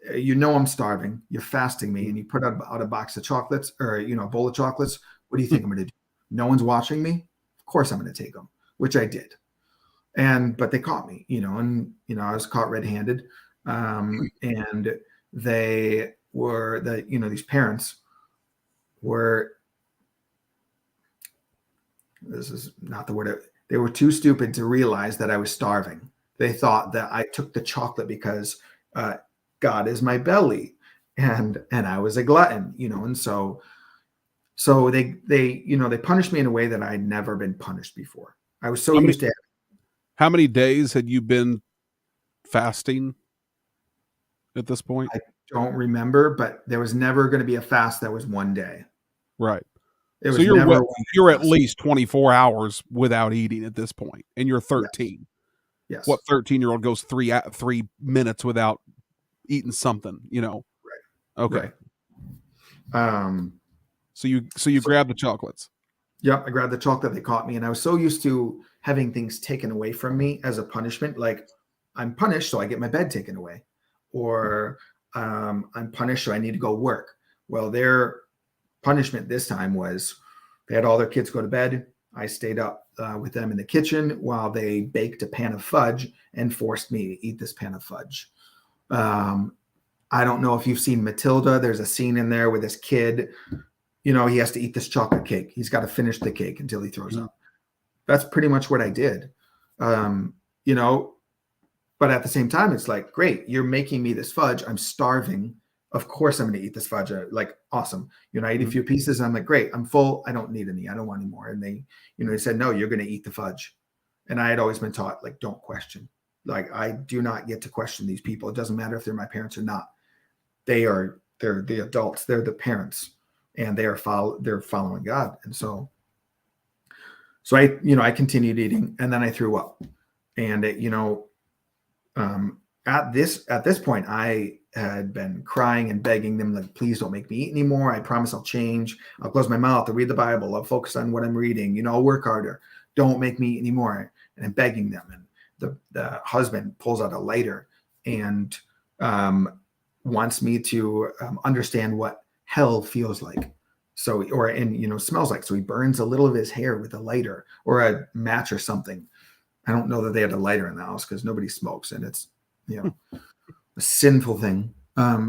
I'm starving. You're fasting me, and you put out a box of chocolates or, a bowl of chocolates. What do you think I'm going to do? No one's watching me. Of course I'm going to take them, which I did. But they caught me, and, I was caught red-handed. And they were these parents were, this is not the word, they were too stupid to realize that I was starving. They thought that I took the chocolate because God is my belly, and I was a glutton, and so they punished me in a way that I had never been punished before. I was so used to it. How many days had you been fasting at this point? I don't remember, but there was never going to be a fast that was one day. Right. It was you're at least 24 hours without eating at this point, and you're 13. Yes. What 13-year-old goes 3 minutes without eating something? Right. Okay. Right. So you grabbed the chocolates. Yep, I grabbed the chocolate. They caught me, and I was so used to having things taken away from me as a punishment. Like, I'm punished, so I get my bed taken away, or I'm punished, so I need to go work. Well, their punishment this time was they had all their kids go to bed. I stayed up with them in the kitchen while they baked a pan of fudge and forced me to eat this pan of fudge. I don't know if you've seen Matilda. There's a scene in there with this kid. He has to eat this chocolate cake. He's got to finish the cake until he throws up. That's pretty much what I did. But at the same time, it's like, great, you're making me this fudge. I'm starving. Of course I'm going to eat this fudge. Like, awesome. I eat a few pieces and I'm like, great, I'm full. I don't need any. I don't want any more. And they, they said, no, you're going to eat the fudge. And I had always been taught, like, don't question. Like, I do not get to question these people. It doesn't matter if they're my parents or not. They're the adults. They're the parents. And they're following God. And so I continued eating, and then I threw up. And at this point, I had been crying and begging them, like, please don't make me eat anymore. I promise I'll change. I'll close my mouth. I'll read the Bible. I'll focus on what I'm reading. I'll work harder. Don't make me eat anymore. And I'm begging them. And the husband pulls out a lighter and wants me to understand what hell feels like. So, smells like. So he burns a little of his hair with a lighter or a match or something. I don't know that they had a lighter in the house because nobody smokes, and it's, a sinful thing.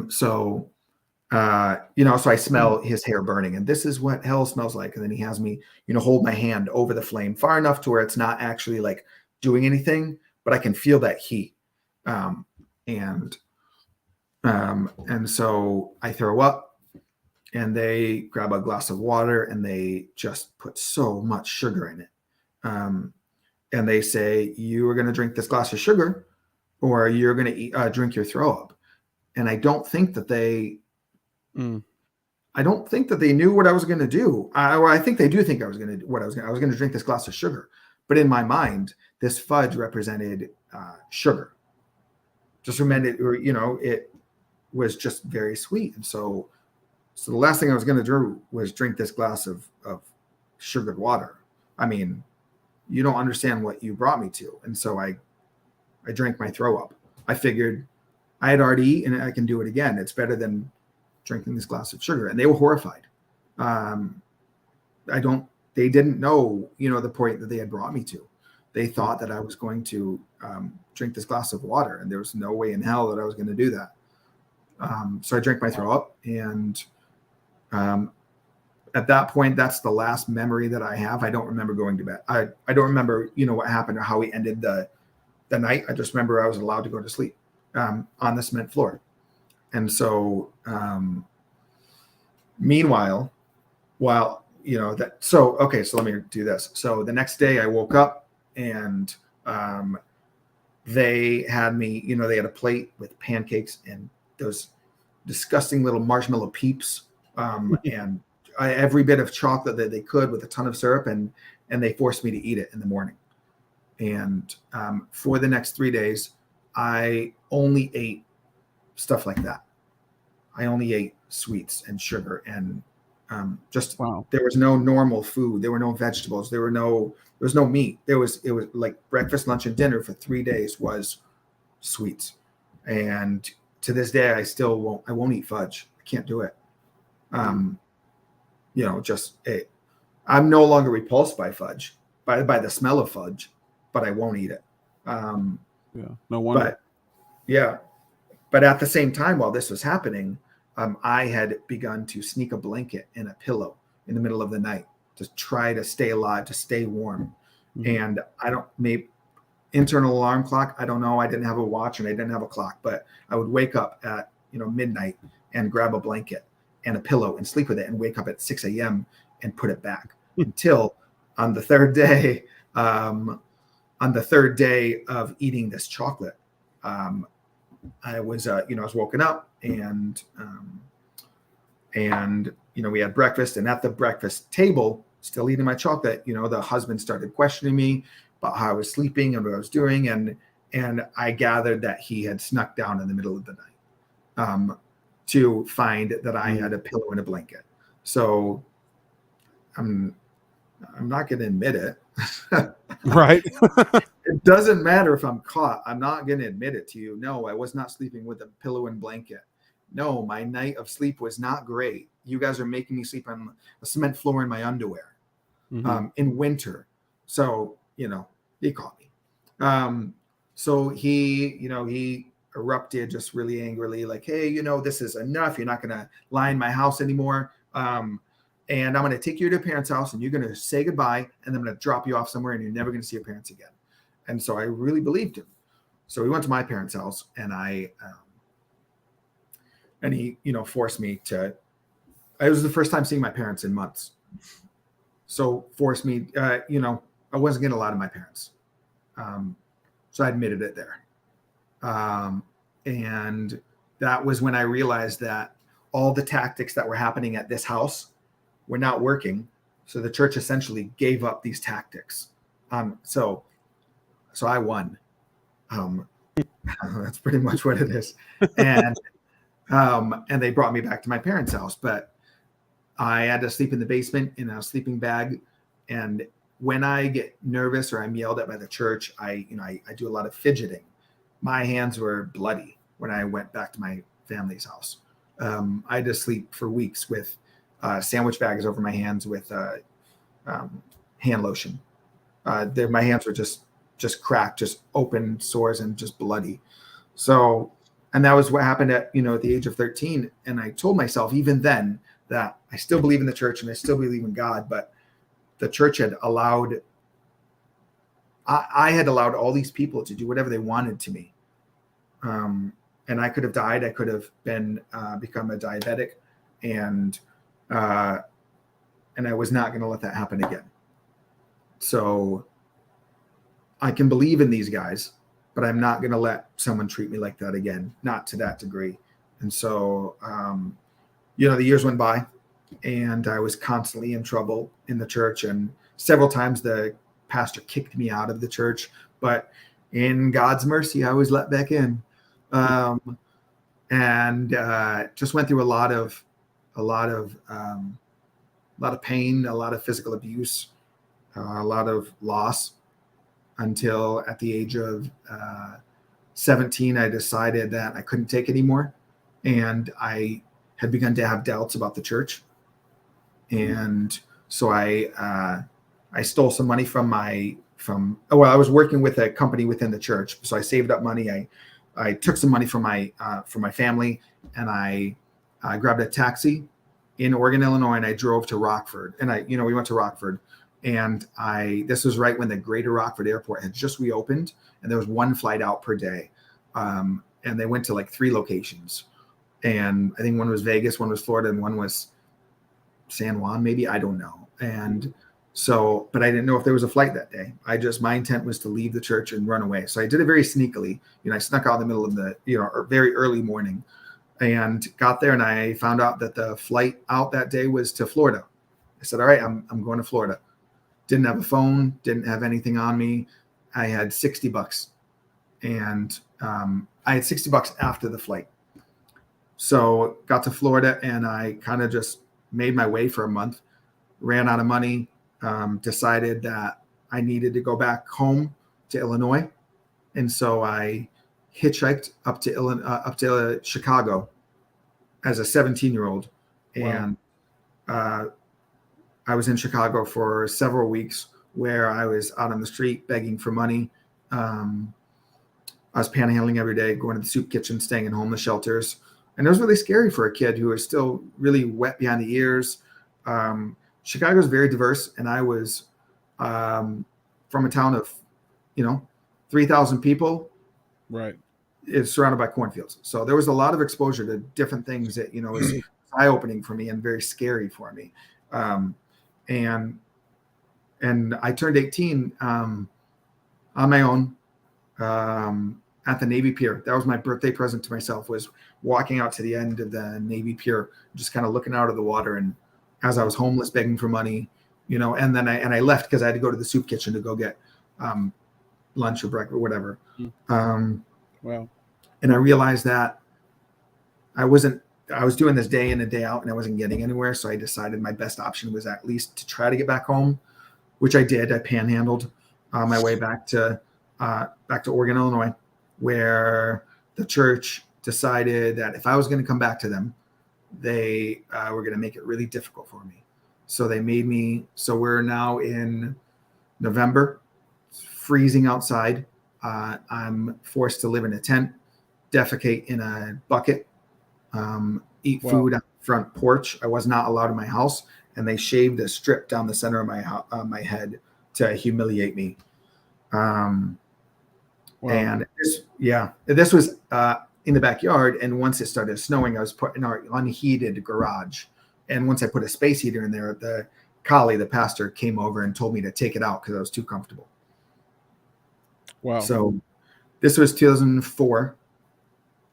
So I smell his hair burning, and this is what hell smells like. And then he has me, hold my hand over the flame far enough to where it's not actually like doing anything, but I can feel that heat. And so I throw up, and they grab a glass of water and they just put so much sugar in it. And they say, you are going to drink this glass of sugar or you're going to drink your throw up. And I don't think that they knew what I was going to do. I think they do think I was going to drink this glass of sugar. But in my mind, this fudge represented sugar. Just remember, it was just very sweet. And so the last thing I was going to do was drink this glass of sugared water. I mean, you don't understand what you brought me to. And so I drank my throw up. I figured I had already eaten and I can do it again. It's better than drinking this glass of sugar. And they were horrified. They didn't know, the point that they had brought me to. They thought that I was going to drink this glass of water, and there was no way in hell that I was going to do that. So I drank my throw up, and at that point, that's the last memory that I have. I don't remember going to bed. I don't remember, what happened or how we ended the night. I just remember I was allowed to go to sleep on the cement floor. And so, meanwhile, so let me do this. So the next day I woke up, and they had me, they had a plate with pancakes and those disgusting little marshmallow peeps, and every bit of chocolate that they could with a ton of syrup, and they forced me to eat it in the morning. And for the next 3 days, I only ate stuff like that. I only ate sweets and sugar, and there was no normal food. There were no vegetables. There was no meat. It was like breakfast, lunch, and dinner for 3 days was sweets. And to this day, I won't eat fudge. I can't do it. I'm no longer repulsed by fudge, by the smell of fudge, but I won't eat it. No wonder. But at the same time, while this was happening, I had begun to sneak a blanket and a pillow in the middle of the night to try to stay alive, to stay warm. And maybe internal alarm clock, I don't know. I didn't have a watch and I didn't have a clock, but I would wake up at midnight and grab a blanket and a pillow and sleep with it, and wake up at 6 a.m. and put it back until on the third day of eating this chocolate, I was woken up, and we had breakfast, and at the breakfast table, still eating my chocolate, the husband started questioning me about how I was sleeping and what I was doing. And I gathered that he had snuck down in the middle of the night to find that I had a pillow and a blanket. So I'm not going to admit it. Right. It doesn't matter if I'm caught. I'm not going to admit it to you. No, I was not sleeping with a pillow and blanket. No, my night of sleep was not great. You guys are making me sleep on a cement floor in my underwear in winter. So, he caught me. So he erupted just really angrily, like, hey, this is enough. You're not going to lie in my house anymore. And I'm going to take you to your parents' house, and you're going to say goodbye, and I'm going to drop you off somewhere, and you're never going to see your parents again. And so I really believed him. So we went to my parents' house, and he, forced me to. It was the first time seeing my parents in months. So forced me, I wasn't getting a lot of my parents. So I admitted it there. And that was when I realized that all the tactics that were happening at this house were not working. So the church essentially gave up these tactics. So I won. That's pretty much what it is. And they brought me back to my parents' house, but I had to sleep in the basement in a sleeping bag. And when I get nervous or I'm yelled at by the church, I do a lot of fidgeting. My hands were bloody when I went back to my family's house. I had to sleep for weeks with sandwich bags over my hands with hand lotion. My hands were just cracked, just open sores and just bloody. So, and that was what happened at the age of 13. And I told myself even then that I still believe in the church and I still believe in God, but the church had allowed, I had allowed all these people to do whatever they wanted to me. And I could have died. I could have been become a diabetic, and I was not going to let that happen again. So I can believe in these guys, but I'm not going to let someone treat me like that again, not to that degree. And so, the years went by, and I was constantly in trouble in the church, and several times the pastor kicked me out of the church, but in God's mercy, I was let back in. And just went through a lot of pain, a lot of physical abuse, a lot of loss, until at the age of 17, I decided that I couldn't take anymore, and I had begun to have doubts about the church, and so I stole some money I was working with a company within the church, so I saved up money. I took some money from my family, and I grabbed a taxi in Oregon, Illinois, and I drove to Rockford. And we went to Rockford, and this was right when the Greater Rockford Airport had just reopened, and there was one flight out per day. And they went to like 3 locations, and I think one was Vegas, one was Florida, and one was San Juan, maybe, I don't know. And so, but I didn't know if there was a flight that day. My intent was to leave the church and run away. So I did it very sneakily. I snuck out in the middle of the, very early morning, and got there, and I found out that the flight out that day was to Florida. I said, all right, I'm going to Florida. Didn't have a phone, didn't have anything on me. I had $60, and I had $60 after the flight. So got to Florida, and I kind of just made my way for a month, ran out of money. Decided that I needed to go back home to Illinois, and so I hitchhiked up to Chicago as a 17-year-old, and I was in Chicago for several weeks, where I was out on the street begging for money. I was panhandling every day, going to the soup kitchen, staying in homeless shelters, and it was really scary for a kid who was still really wet behind the ears. Chicago is very diverse, and I was from a town of, 3,000 people. Right. It's surrounded by cornfields. So there was a lot of exposure to different things that, was eye-opening for me and very scary for me. And I turned 18 on my own at the Navy Pier. That was my birthday present to myself, was walking out to the end of the Navy Pier, just kind of looking out of the water, and as I was homeless, begging for money, and then I left because I had to go to the soup kitchen to go get lunch or breakfast or whatever. Wow. And I realized that I was doing this day in and day out, and I wasn't getting anywhere. So I decided my best option was at least to try to get back home, which I did. I panhandled my way back to Oregon, Illinois, where the church decided that if I was going to come back to them, they were going to make it really difficult for me. So they made me, so we're now in November, it's freezing outside. I'm forced to live in a tent, defecate in a bucket, eat food on the front porch. I was not allowed in my house, and they shaved a strip down the center of my head to humiliate me. And this was in the backyard, and once it started snowing, I was put in our unheated garage, and once I put a space heater in there, the pastor came over and told me to take it out because I was too comfortable. Wow. So this was 2004,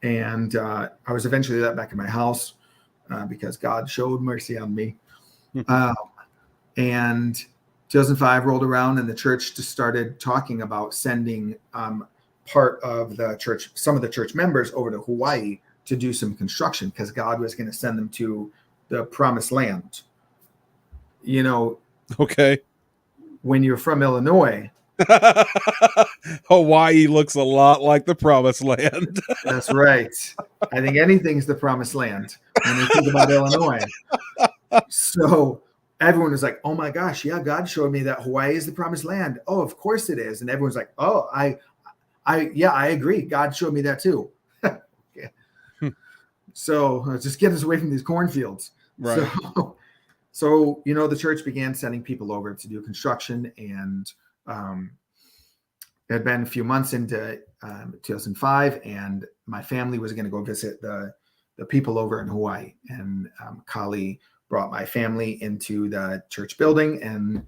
and I was eventually let back in my house because God showed mercy on me. And 2005 rolled around, and the church just started talking about sending part of the church, some of the church members, over to Hawaii to do some construction, because God was going to send them to the promised land. Okay. When you're from Illinois, Hawaii looks a lot like the promised land. That's right. I think anything's the promised land when you think about Illinois. So everyone was like, "Oh my gosh, yeah, God showed me that Hawaii is the promised land." Oh, of course it is. And everyone's like, "Oh, yeah, I agree. God showed me that too." Yeah. So just get us away from these cornfields. Right. So the church began sending people over to do construction, and it had been a few months into 2005, and my family was going to go visit the people over in Hawaii, and Kali brought my family into the church building, and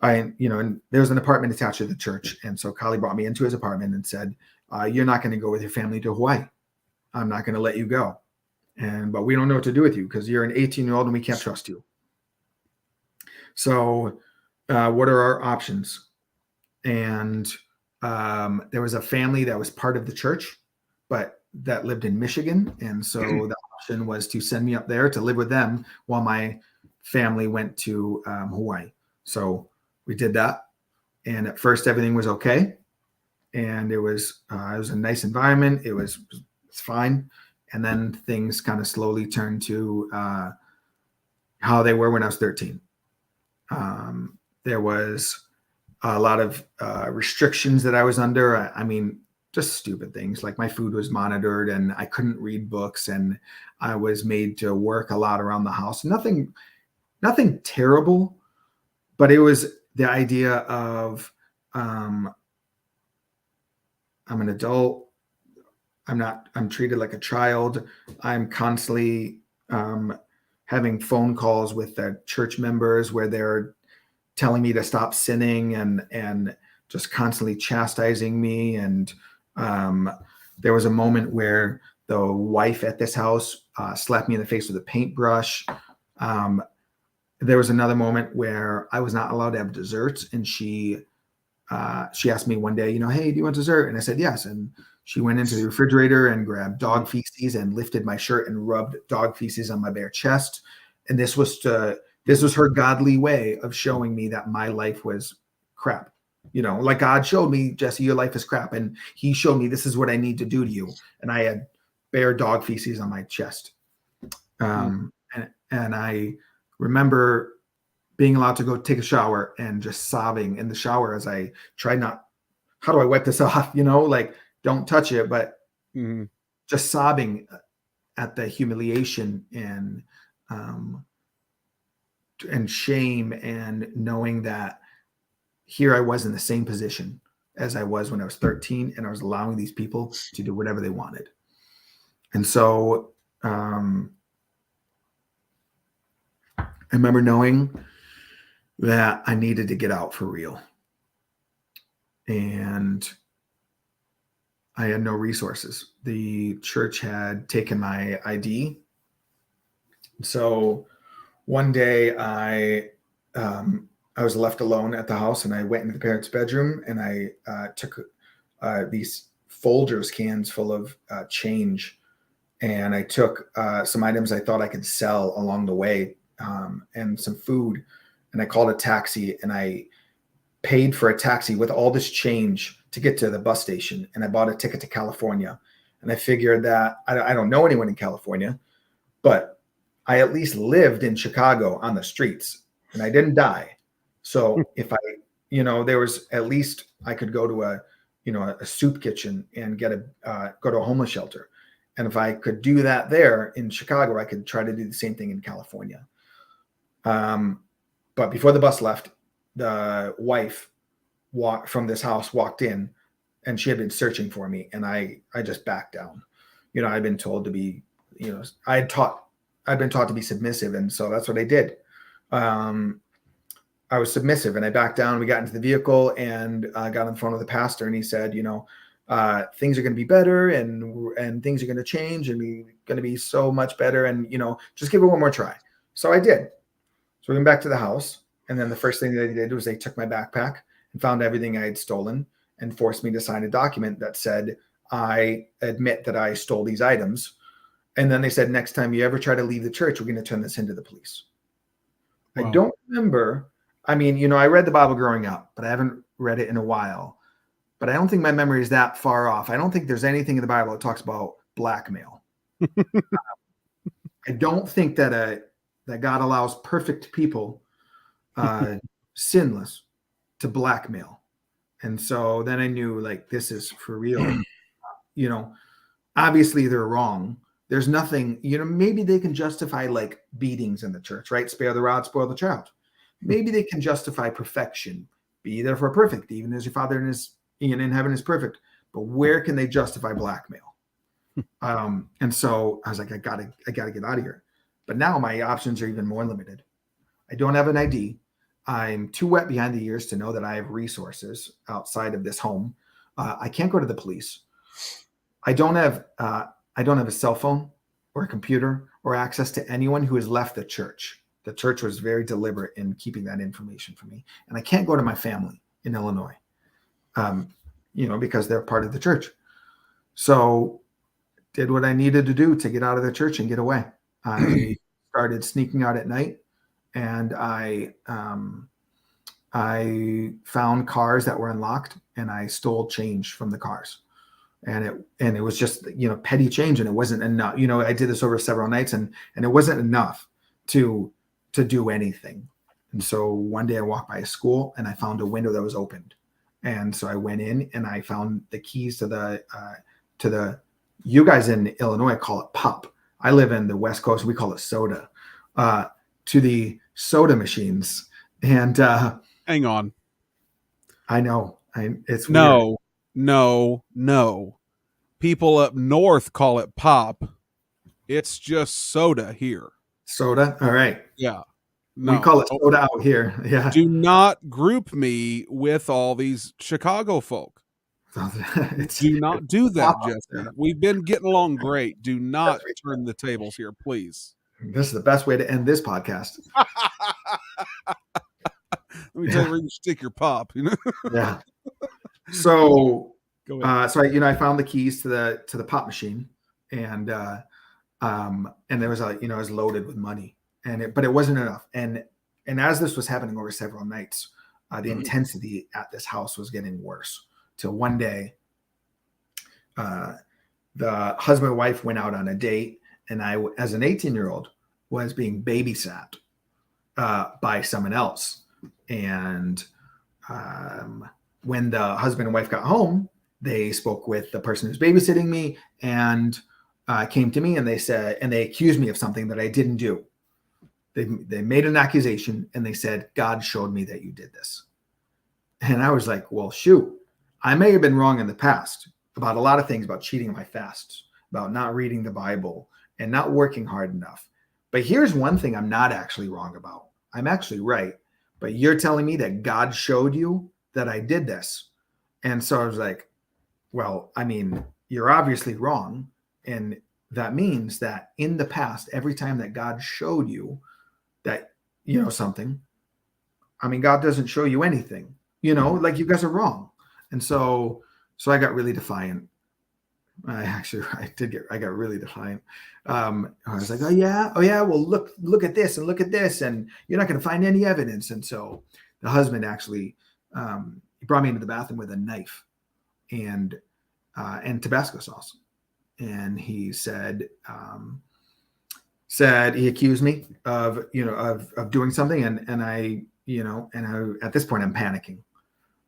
and there was an apartment attached to the church, and so Kali brought me into his apartment and said, "You're not going to go with your family to Hawaii. I'm not going to let you go, but we don't know what to do with you because you're an 18-year-old and we can't trust you. So, what are our options?" And there was a family that was part of the church, but that lived in Michigan. And so the option was to send me up there to live with them while my family went to Hawaii. So we did that. And at first everything was okay. And it was a nice environment. It's fine. And then things kind of slowly turned to how they were when I was 13. There was a lot of restrictions that I was under. I mean, just stupid things like my food was monitored and I couldn't read books, and I was made to work a lot around the house. Nothing terrible, but it was the idea of I'm an adult. I'm treated like a child. I'm constantly having phone calls with the church members where they're telling me to stop sinning and just constantly chastising me. And there was a moment where the wife at this house slapped me in the face with a paintbrush. There was another moment where I was not allowed to have desserts, and she asked me one day, "Hey, do you want dessert?" And I said yes. And she went into the refrigerator and grabbed dog feces and lifted my shirt and rubbed dog feces on my bare chest. And this was her godly way of showing me that my life was crap. Like God showed me, "Jesse, your life is crap." And he showed me, "This is what I need to do to you." And I had bare dog feces on my chest. And I remember being allowed to go take a shower and just sobbing in the shower as I tried how do I wipe this off? Like, don't touch it, but just sobbing at the humiliation and shame, and knowing that here I was in the same position as I was when I was 13, and I was allowing these people to do whatever they wanted. And so I remember knowing that I needed to get out for real. And I had no resources. The church had taken my ID. So one day I was left alone at the house, and I went into the parents' bedroom, and I took these Folgers cans full of change, and I took some items I thought I could sell along the way, and some food, and I called a taxi, and I paid for a taxi with all this change to get to the bus station, and I bought a ticket to California. And I figured that I don't know anyone in California, but I at least lived in Chicago on the streets, and I didn't die. So if there was at least I could go to a soup kitchen and go to a homeless shelter. And if I could do that there in Chicago, I could try to do the same thing in California. But before the bus left, the wife from this house walked in, and she had been searching for me, and I just backed down. I'd been told to be, I'd been taught to be submissive, and so that's what I did. I was submissive, and I backed down. We got into the vehicle, and I got on the phone with the pastor, and he said, things are going to be better, and things are going to change, and we're going to be so much better, and just give it one more try. So I did. So we went back to the house, and then the first thing they did was they took my backpack and found everything I had stolen and forced me to sign a document that said, "I admit that I stole these items." And then they said, "Next time you ever try to leave the church, we're going to turn this into the police." Wow. I don't remember. I mean, I read the Bible growing up, but I haven't read it in a while, but I don't think my memory is that far off. I don't think there's anything in the Bible that talks about blackmail. I don't think that that God allows perfect people, sinless, to blackmail. And so then I knew, like, this is for real. You know, obviously they're wrong. There's nothing, maybe they can justify like beatings in the church, right? Spare the rod, spoil the child. Maybe they can justify perfection. Be therefore perfect, even as your Father in heaven is perfect. But where can they justify blackmail? And so I was like, I gotta get out of here. But now my options are even more limited. I don't have an ID. I'm too wet behind the ears to know that I have resources outside of this home. I can't go to the police. I don't have a cell phone or a computer or access to anyone who has left the church. The church was very deliberate in keeping that information from me. And I can't go to my family in Illinois, because they're part of the church. So did what I needed to do to get out of the church and get away. I started sneaking out at night, and I found cars that were unlocked, and I stole change from the cars. And it was just, petty change, and it wasn't enough. I did this over several nights, and it wasn't enough to do anything. And so one day I walked by a school, and I found a window that was opened. And so I went in, and I found the keys to the you guys in Illinois call it pop. I live in the West Coast. We call it soda, to the soda machines. And hang on. I know. It's weird. No. People up north call it pop. It's just soda here. Soda? All right. Yeah. No. We call it soda out here. Yeah. Do not group me with all these Chicago folk. Do not do that, Jesse. We've been getting along great. Do not turn the tables here, please. This is the best way to end this podcast. Let me tell you where you stick your pop. Yeah. So, I found the keys to the pop machine, and there was it was loaded with money, but it wasn't enough. And as this was happening over several nights, the intensity at this house was getting worse. Till one day, the husband and wife went out on a date, and I, as an 18-year-old, was being babysat by someone else. And when the husband and wife got home, they spoke with the person who's babysitting me, and came to me, and they accused me of something that I didn't do. They made an accusation, and they said, God showed me that you did this. And I was like, well, shoot. I may have been wrong in the past about a lot of things, about cheating my fasts, about not reading the Bible, and not working hard enough. But here's one thing I'm not actually wrong about. I'm actually right. But you're telling me that God showed you that I did this. And so I was like, well, I mean, you're obviously wrong. And that means that in the past, every time that God showed you that, something, I mean, God doesn't show you anything, like you guys are wrong. And so I got really defiant. I got really defiant. I was like, oh yeah. Well, look at this and look at this, and you're not going to find any evidence. And so the husband actually, he brought me into the bathroom with a knife and Tabasco sauce. And he said he accused me of doing something. And I at this point I'm panicking.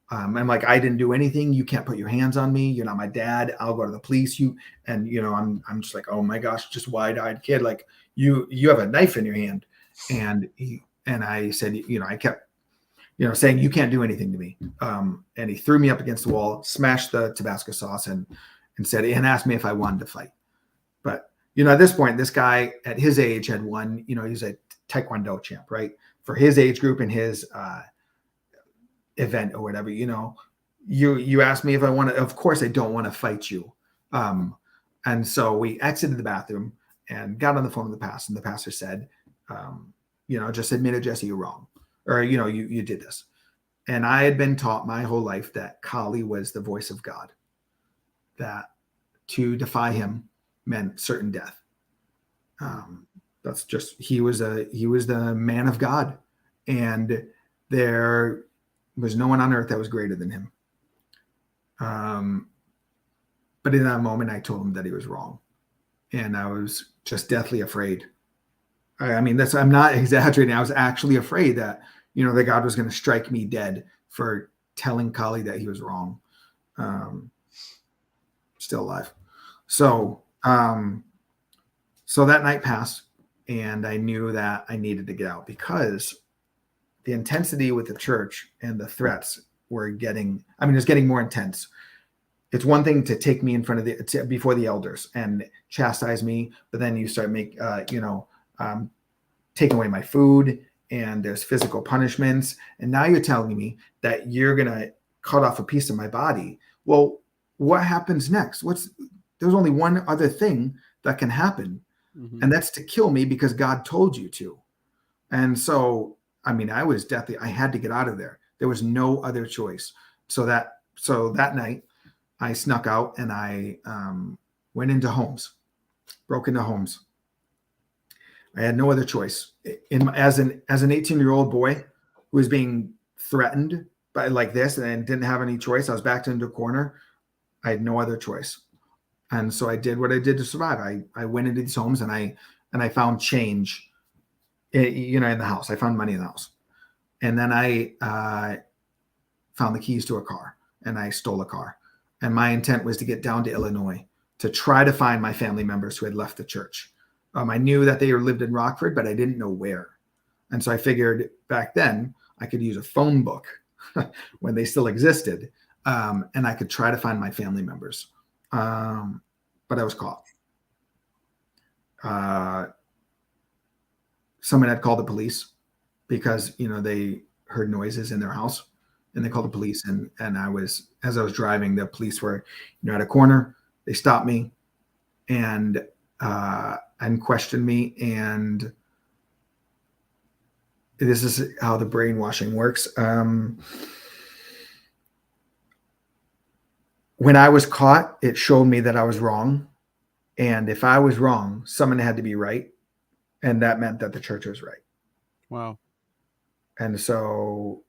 I'm like, I didn't do anything. You can't put your hands on me. You're not my dad. I'll go to the police. I'm just like, oh my gosh, just wide-eyed kid. Like you have a knife in your hand. And I said, I kept, saying you can't do anything to me. And he threw me up against the wall, smashed the Tabasco sauce and asked me if I wanted to fight. But, at this point, this guy at his age had won, he's a Taekwondo champ, right? For his age group and his, event or whatever, you asked me if I want to. Of course I don't want to fight you. And so we exited the bathroom and got on the phone with the pastor, and the pastor said, just admit it, Jesse, you're wrong, or you did this. And I had been taught my whole life that Kali was the voice of God, that to defy him meant certain death. That's just, he was the man of God. And was no one on earth that was greater than him. But in that moment, I told him that he was wrong, and I was just deathly afraid. I mean, I'm not exaggerating. I was actually afraid that, that God was going to strike me dead for telling Kali that he was wrong. Still alive. So that night passed, and I knew that I needed to get out because the intensity with the church and the threats were getting more intense. It's one thing to take me in front of before the elders and chastise me, but then you start taking away my food, and there's physical punishments. And now you're telling me that you're going to cut off a piece of my body. Well, what happens next? There's only one other thing that can happen. Mm-hmm. And that's to kill me because God told you to. And so, I had to get out of there. There was no other choice. So that night I snuck out and I went into homes, broke into homes. I had no other choice. As an 18-year-old boy who was being threatened by like this and didn't have any choice, I was backed into a corner. I had no other choice. And so I did what I did to survive. I went into these homes and I found change, in the house. I found money in the house. And then I found the keys to a car and I stole a car. And my intent was to get down to Illinois to try to find my family members who had left the church. I knew that they lived in Rockford, but I didn't know where. And so I figured back then I could use a phone book when they still existed. And I could try to find my family members. But I was caught. Someone had called the police because, they heard noises in their house, and they called the police. And as I was driving, the police were, at a corner. They stopped me and questioned me. And this is how the brainwashing works. When I was caught, it showed me that I was wrong. And if I was wrong, someone had to be right. And that meant that the church was right. Wow. And so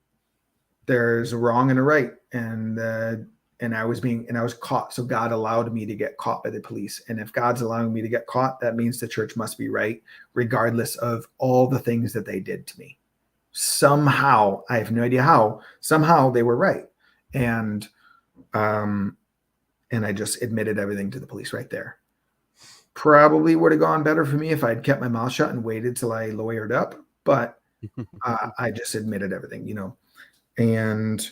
there's a wrong and a right. And I was caught. So God allowed me to get caught by the police. And if God's allowing me to get caught, that means the church must be right, regardless of all the things that they did to me. Somehow, I have no idea how, somehow they were right. And I just admitted everything to the police right there. Probably would have gone better for me if I'd kept my mouth shut and waited till I lawyered up, but I just admitted everything, and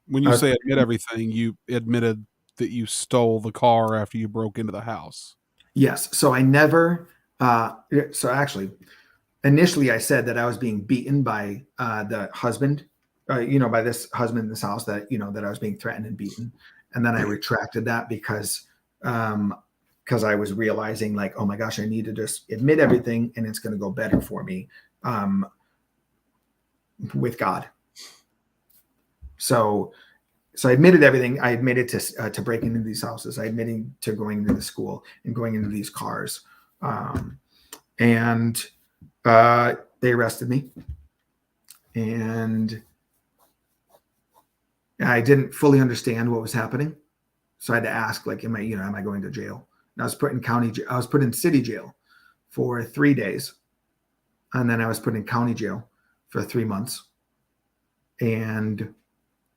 when you say admit everything, you admitted that you stole the car after you broke into the house. Yes. So I never, so actually initially I said that I was being beaten by the husband, by this husband in this house that, that I was being threatened and beaten. And then I retracted that because I was realizing like, oh my gosh, I need to just admit everything and it's going to go better for me with God. So I admitted everything. I admitted to breaking into these houses. I admitted to going into the school and going into these cars. And they arrested me. And I didn't fully understand what was happening. So I had to ask, like, am I going to jail? And I was put in city jail for 3 days. And then I was put in county jail for 3 months. And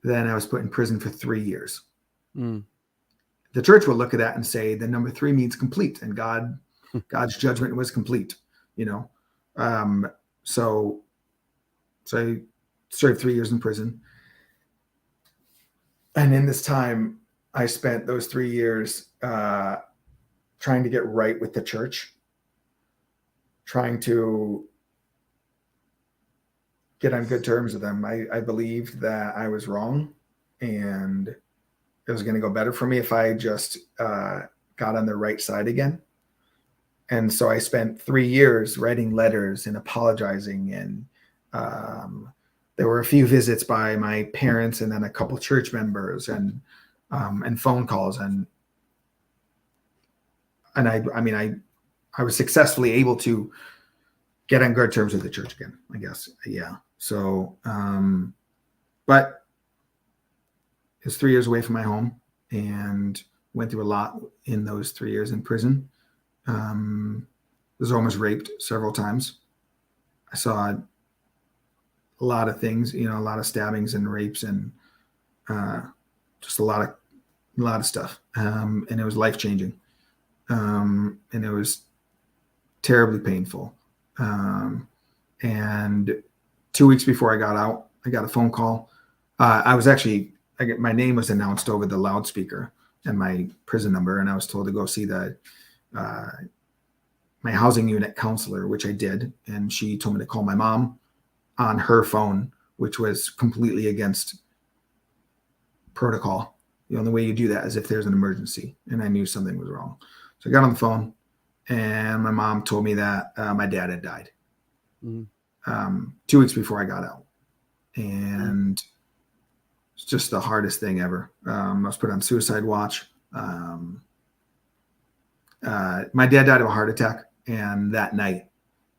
then I was put in prison for 3 years. Mm. The church will look at that and say the number 3 means complete, and God's judgment was complete, So I served 3 years in prison. And in this time, I spent those 3 years trying to get right with the church, trying to get on good terms with them. I believed that I was wrong and it was going to go better for me if I just got on the right side again. And so I spent 3 years writing letters and apologizing. And there were a few visits by my parents and then a couple church members and phone calls. And I was successfully able to get on good terms with the church again, I guess. Yeah. So, but was 3 years away from my home and went through a lot in those 3 years in prison. Was almost raped several times. I saw a lot of things, a lot of stabbings and rapes and just a lot of stuff. And it was life changing. And it was terribly painful. And 2 weeks before I got out, I got a phone call. My name was announced over the loudspeaker and my prison number, and I was told to go see my housing unit counselor, which I did. And she told me to call my mom on her phone, which was completely against protocol. The only way you do that is if there's an emergency. And I knew something was wrong. So I got on the phone, and my mom told me that my dad had died 2 weeks before I got out. And it's just the hardest thing ever. I was put on suicide watch. My dad died of a heart attack. And that night,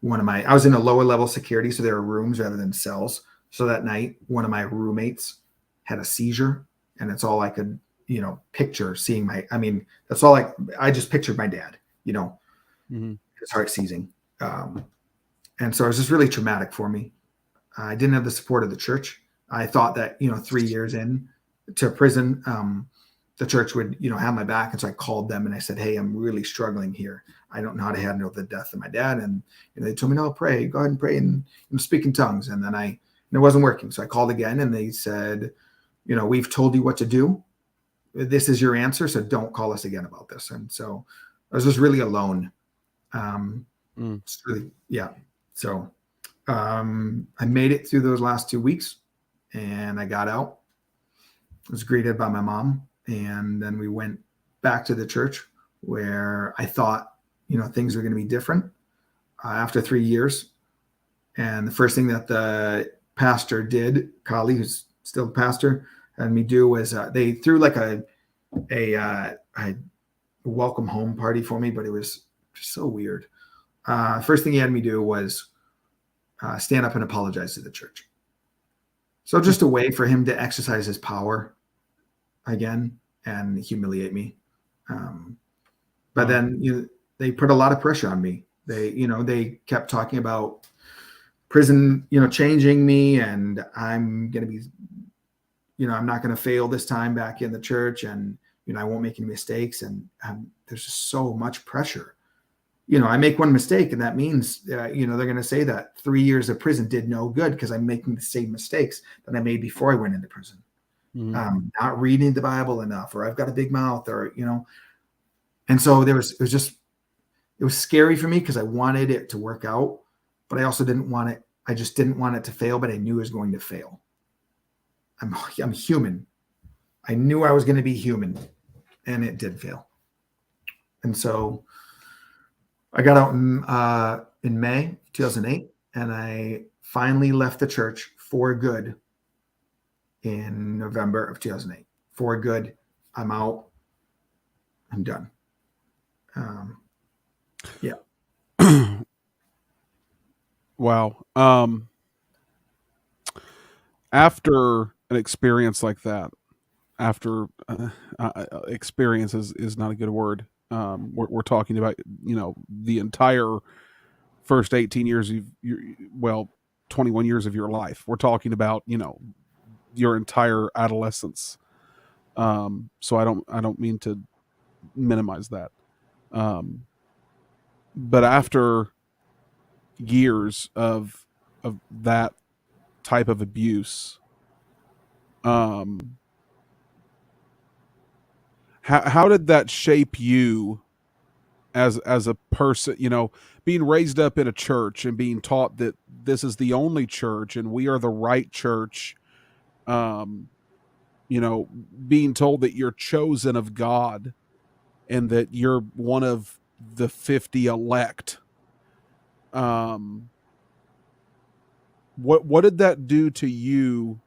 I was in a lower level security, so there were rooms rather than cells. So that night, one of my roommates had a seizure, and that's all I could, picture seeing that's all I just pictured my dad, his heart seizing. And so it was just really traumatic for me. I didn't have the support of the church. I thought that, 3 years in to prison, the church would, have my back. And so I called them and I said, hey, I'm really struggling here. I don't know how to handle the death of my dad. And they told me, no, pray, go ahead and pray and speak in tongues. And then it wasn't working. So I called again and they said, we've told you what to do. This is your answer. So don't call us again about this. And so I was just really alone. It's really, yeah. So I made it through those last 2 weeks and I got out. I was greeted by my mom. And then we went back to the church where I thought, things were going to be different after 3 years. And the first thing that the pastor did, Kali, who's still the pastor, had me do was they threw like a welcome home party for me, but it was just so weird. First thing he had me do was stand up and apologize to the church. So just a way for him to exercise his power again and humiliate me. But then they put a lot of pressure on me. They kept talking about prison, changing me, and I'm going to be, I'm not going to fail this time back in the church, and I won't make any mistakes. And there's just so much pressure. I make one mistake, and that means, they're going to say that 3 years of prison did no good because I'm making the same mistakes that I made before I went into prison. Not reading the Bible enough, or I've got a big mouth, or, and so it was scary for me because I wanted it to work out, but I also didn't want it. I just didn't want it to fail, but I knew it was going to fail. I'm human. I knew I was going to be human, and it did fail. And so I got out in May 2008, and I finally left the church for good in November of 2008. For good. I'm out. I'm done. Yeah. Wow. After an experience like that, experience is not a good word. We're talking about, the entire first 18 years of 21 years of your life. We're talking about, your entire adolescence. So I don't mean to minimize that. But after years of that type of abuse, how did that shape you as a person, being raised up in a church and being taught that this is the only church and we are the right church, being told that you're chosen of God and that you're one of the 50 elect. What did that do to you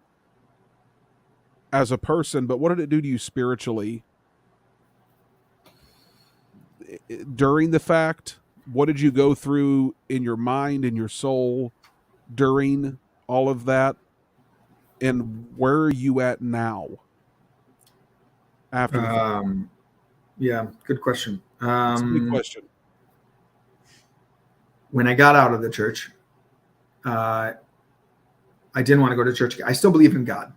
as a person, but what did it do to you spiritually during the fact? What did you go through in your mind and your soul during all of that? And where are you at now? after the fact? Yeah, good question. It's a good question. When I got out of the church, uh, I didn't want to go to church. I still believe in God.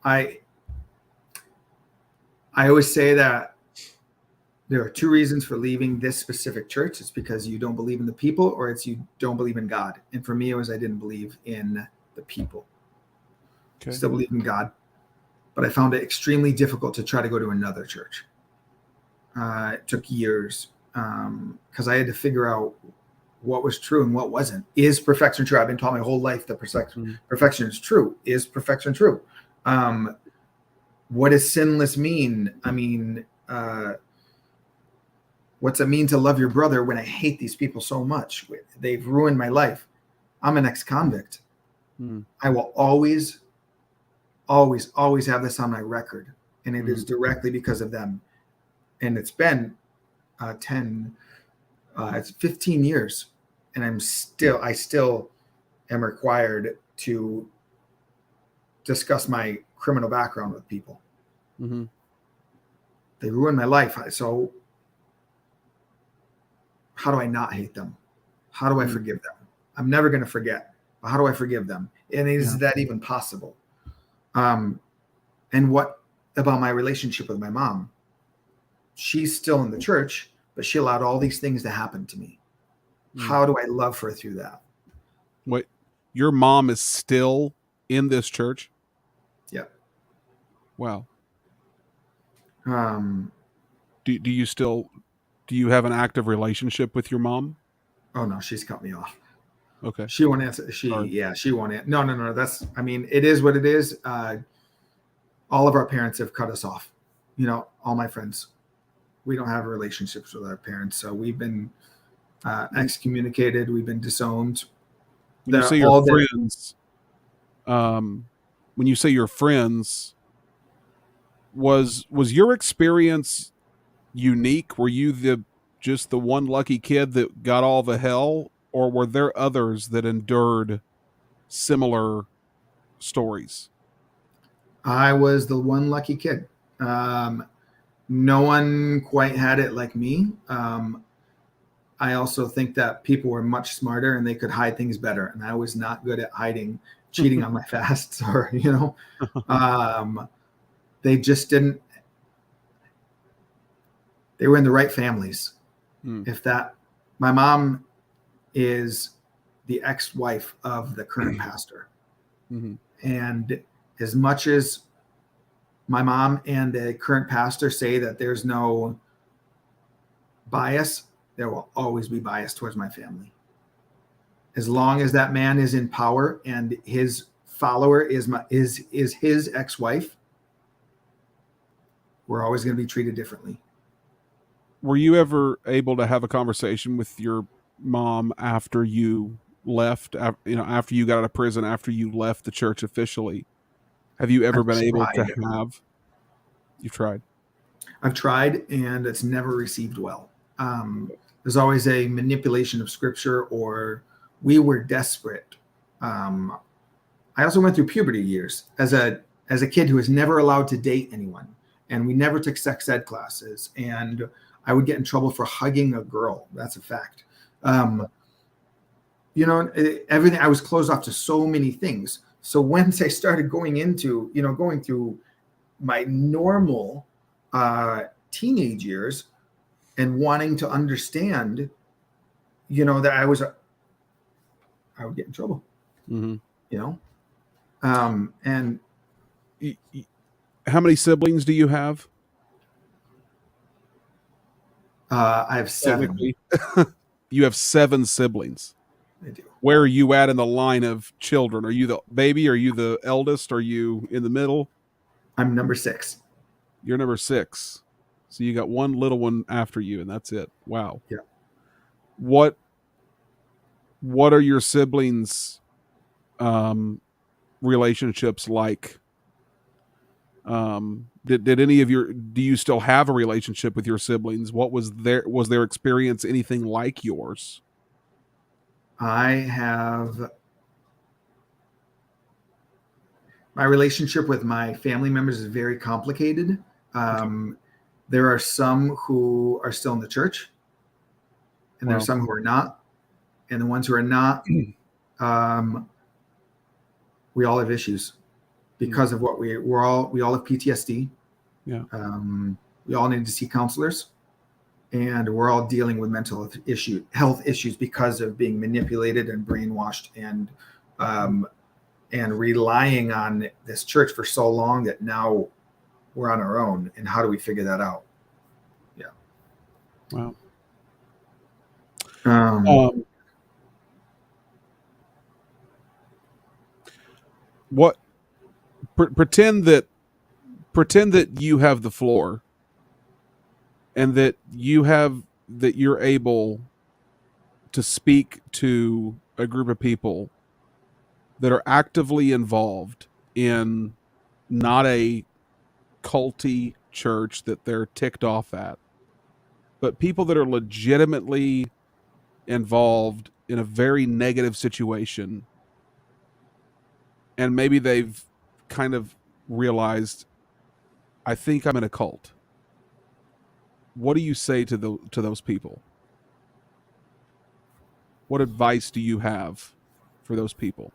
I I always say that there are two reasons for leaving this specific church. It's because you don't believe in the people, or it's you don't believe in God. And for me, it was I didn't believe in the people. Okay. Still believe in God, but I found it extremely difficult to try to go to another church. It took years because I had to figure out what was true and what wasn't. Is perfection true? I've been taught my whole life that perfection is true. Is perfection true? What does sinless mean? I mean, what's it mean to love your brother when I hate these people so much? They've ruined my life. I'm an ex-convict. I will always, always, always have this on my record, and it is directly because of them. And it's been it's 15 years, and I still am required to discuss my criminal background with people. They ruined my life. So how do I not hate them? How do I forgive them? I'm never going to forget. But how do I forgive them? And is that even possible? And what about my relationship with my mom? She's still in the church, but she allowed all these things to happen to me. How do I love her through that? Wait, your mom is still in this church? Yep. Wow. Do you have an active relationship with your mom? Oh no, she's cut me off. Okay. She won't answer. She won't answer. No. It is what it is. All of our parents have cut us off. All my friends, we don't have relationships with our parents. So we've been excommunicated. We've been disowned. When you say your friends, when you say your friends, was your experience unique? Were you just the one lucky kid that got all the hell, or were there others that endured similar stories? I was the one lucky kid. No one quite had it like me. I also think that people were much smarter and they could hide things better. And I was not good at hiding, cheating on my fasts, or, they just didn't. They were in the right families. My mom is the ex-wife of the current pastor. And as much as my mom and the current pastor say that there's no bias, there will always be bias towards my family. As long as that man is in power and his follower is his ex-wife, we're always going to be treated differently. Were you ever able to have a conversation with your mom after you left, after you got out of prison, after you left the church officially? Have you ever been able to have? You've tried. I've tried, and it's never received well. There's always a manipulation of scripture, or we were desperate. I also went through puberty years as a kid who was never allowed to date anyone, and we never took sex ed classes, and I would get in trouble for hugging a girl. That's a fact. Everything, I was closed off to so many things. So once I started going through my normal teenage years and wanting to understand, that I would get in trouble, and how many siblings do you have? I have 7. You have 7 siblings. I do. Where are you at in the line of children? Are you the baby? Are you the eldest? Are you in the middle? I'm number 6. You're number 6. So you got one little one after you, and that's it. Wow. Yeah. What are your siblings' relationships like? Did any of do you still have a relationship with your siblings? Was their experience anything like yours? My relationship with my family members is very complicated. There are some who are still in the church, and there are Wow. some who are not. And the ones who are not, we all have issues because of what we all have PTSD. Yeah. We all need to see counselors, and we're all dealing with mental health issues because of being manipulated and brainwashed and relying on this church for so long that now we're on our own. And how do we figure that out? Yeah. Wow. What? Pretend that you have the floor, and that you're able to speak to a group of people that are actively involved in not a culty church that they're ticked off at, but people that are legitimately involved in a very negative situation, and maybe they've kind of realized, I think I'm in a cult. What do you say to those people? What advice do you have for those people?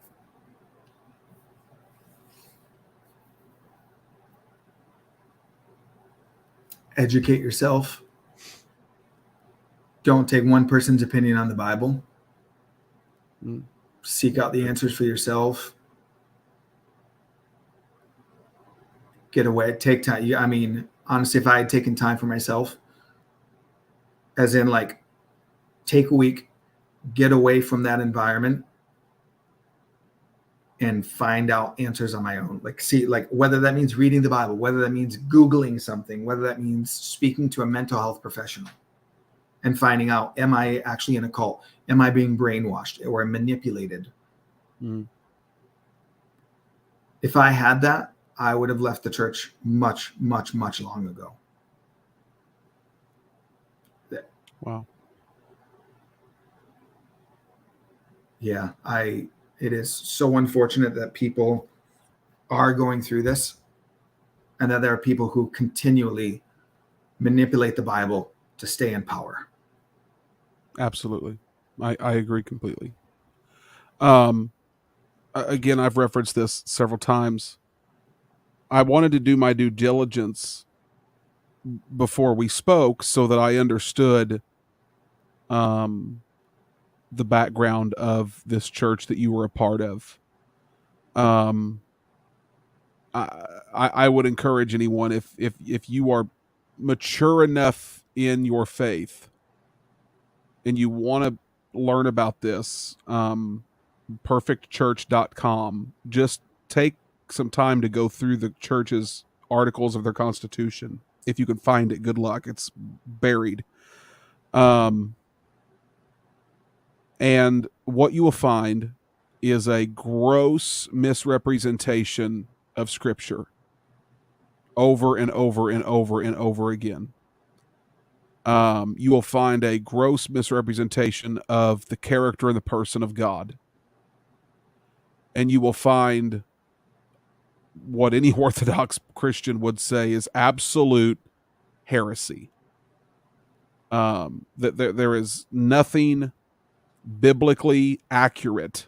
Educate yourself. Don't take one person's opinion on the Bible. Seek out the answers for yourself. Get away. Take time. I mean, honestly, if I had taken time for myself, as in like take a week, get away from that environment and find out answers on my own. Like see, like whether that means reading the Bible, whether that means Googling something, whether that means speaking to a mental health professional and finding out, am I actually in a cult? Am I being brainwashed or manipulated? If I had that, I would have left the church much, much, much long ago. Wow. Yeah, it is so unfortunate that people are going through this and that there are people who continually manipulate the Bible to stay in power. Absolutely. I agree completely. Again, I've referenced this several times. I wanted to do my due diligence before we spoke so that I understood the background of this church that you were a part of. I would encourage anyone, if you are mature enough in your faith and you want to learn about this, perfectchurch.com, just take some time to go through the church's articles of their constitution. If you can find it, good luck. It's buried. And what you will find is a gross misrepresentation of Scripture over and over and over and over again. You will find a gross misrepresentation of the character and the person of God. And you will find what any Orthodox Christian would say is absolute heresy. That there is nothing biblically accurate.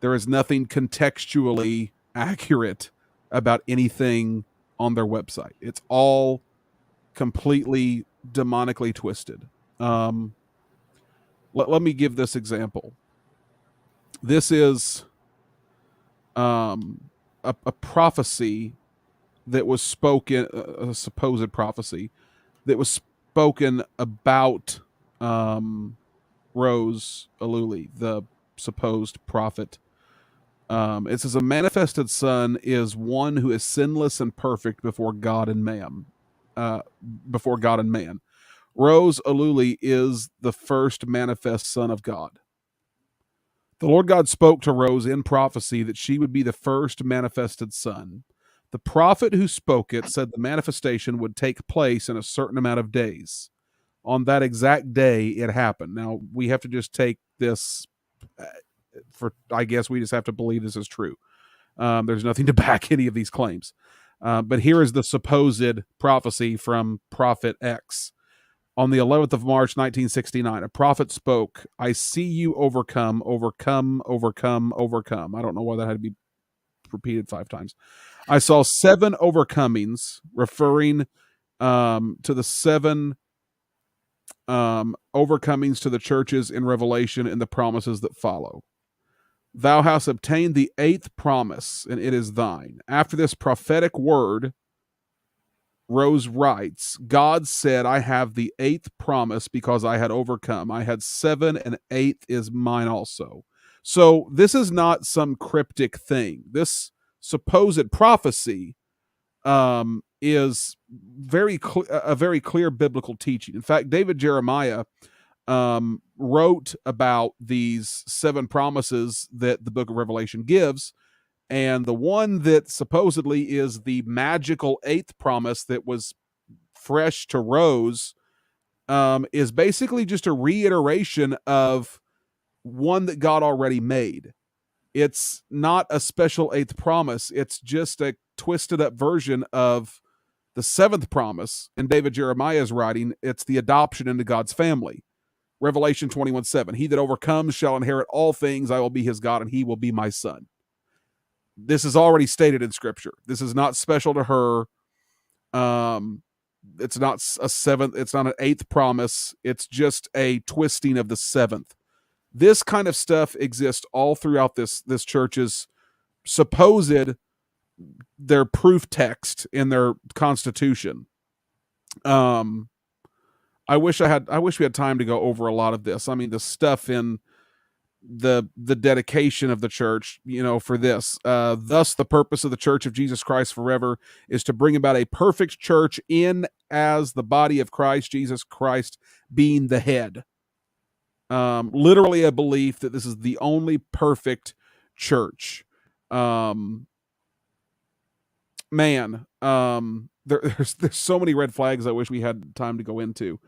There is nothing contextually accurate about anything on their website. It's all completely demonically twisted. Let me give this example. This is a prophecy that was spoken, a supposed prophecy that was spoken about Rose Aluli, the supposed prophet. It says, a manifested son is one who is sinless and perfect before God and man. Rose Aluli is the first manifest son of God. The Lord God spoke to Rose in prophecy that she would be the first manifested son. The prophet who spoke it said the manifestation would take place in a certain amount of days. On that exact day, it happened. Now, we have to just take this I guess we just have to believe this is true. There's nothing to back any of these claims. But here is the supposed prophecy from Prophet X. On the 11th of March, 1969, a prophet spoke, "I see you overcome, overcome, overcome, overcome." I don't know why that had to be repeated 5 times. "I saw 7 overcomings," referring to the 7 overcomings to the churches in Revelation and the promises that follow. "Thou hast obtained the 8th promise, and it is thine." After this prophetic word, Rose writes, "God said, I have the 8th promise because I had overcome. I had 7, and 8th is mine also." So this is not some cryptic thing. This supposed prophecy is a very clear biblical teaching. In fact, David Jeremiah wrote about these 7 promises that the book of Revelation gives. And the one that supposedly is the magical 8th promise that was fresh to Rose is basically just a reiteration of one that God already made. It's not a special 8th promise. It's just a twisted up version of the 7th promise in David Jeremiah's writing. It's the adoption into God's family. Revelation 21:7. "He that overcomes shall inherit all things. I will be his God, and he will be my son." This is already stated in Scripture. This is not special to her. It's not a 7th. It's not an 8th promise. It's just a twisting of the 7th. This kind of stuff exists all throughout this church's supposed their proof text in their constitution. I wish we had time to go over a lot of this. I mean, the stuff in the dedication of the church, for this. "Thus the purpose of the Church of Jesus Christ forever is to bring about a perfect church in as the body of Christ, Jesus Christ being the head." Literally a belief that this is the only perfect church. There's so many red flags I wish we had time to go into.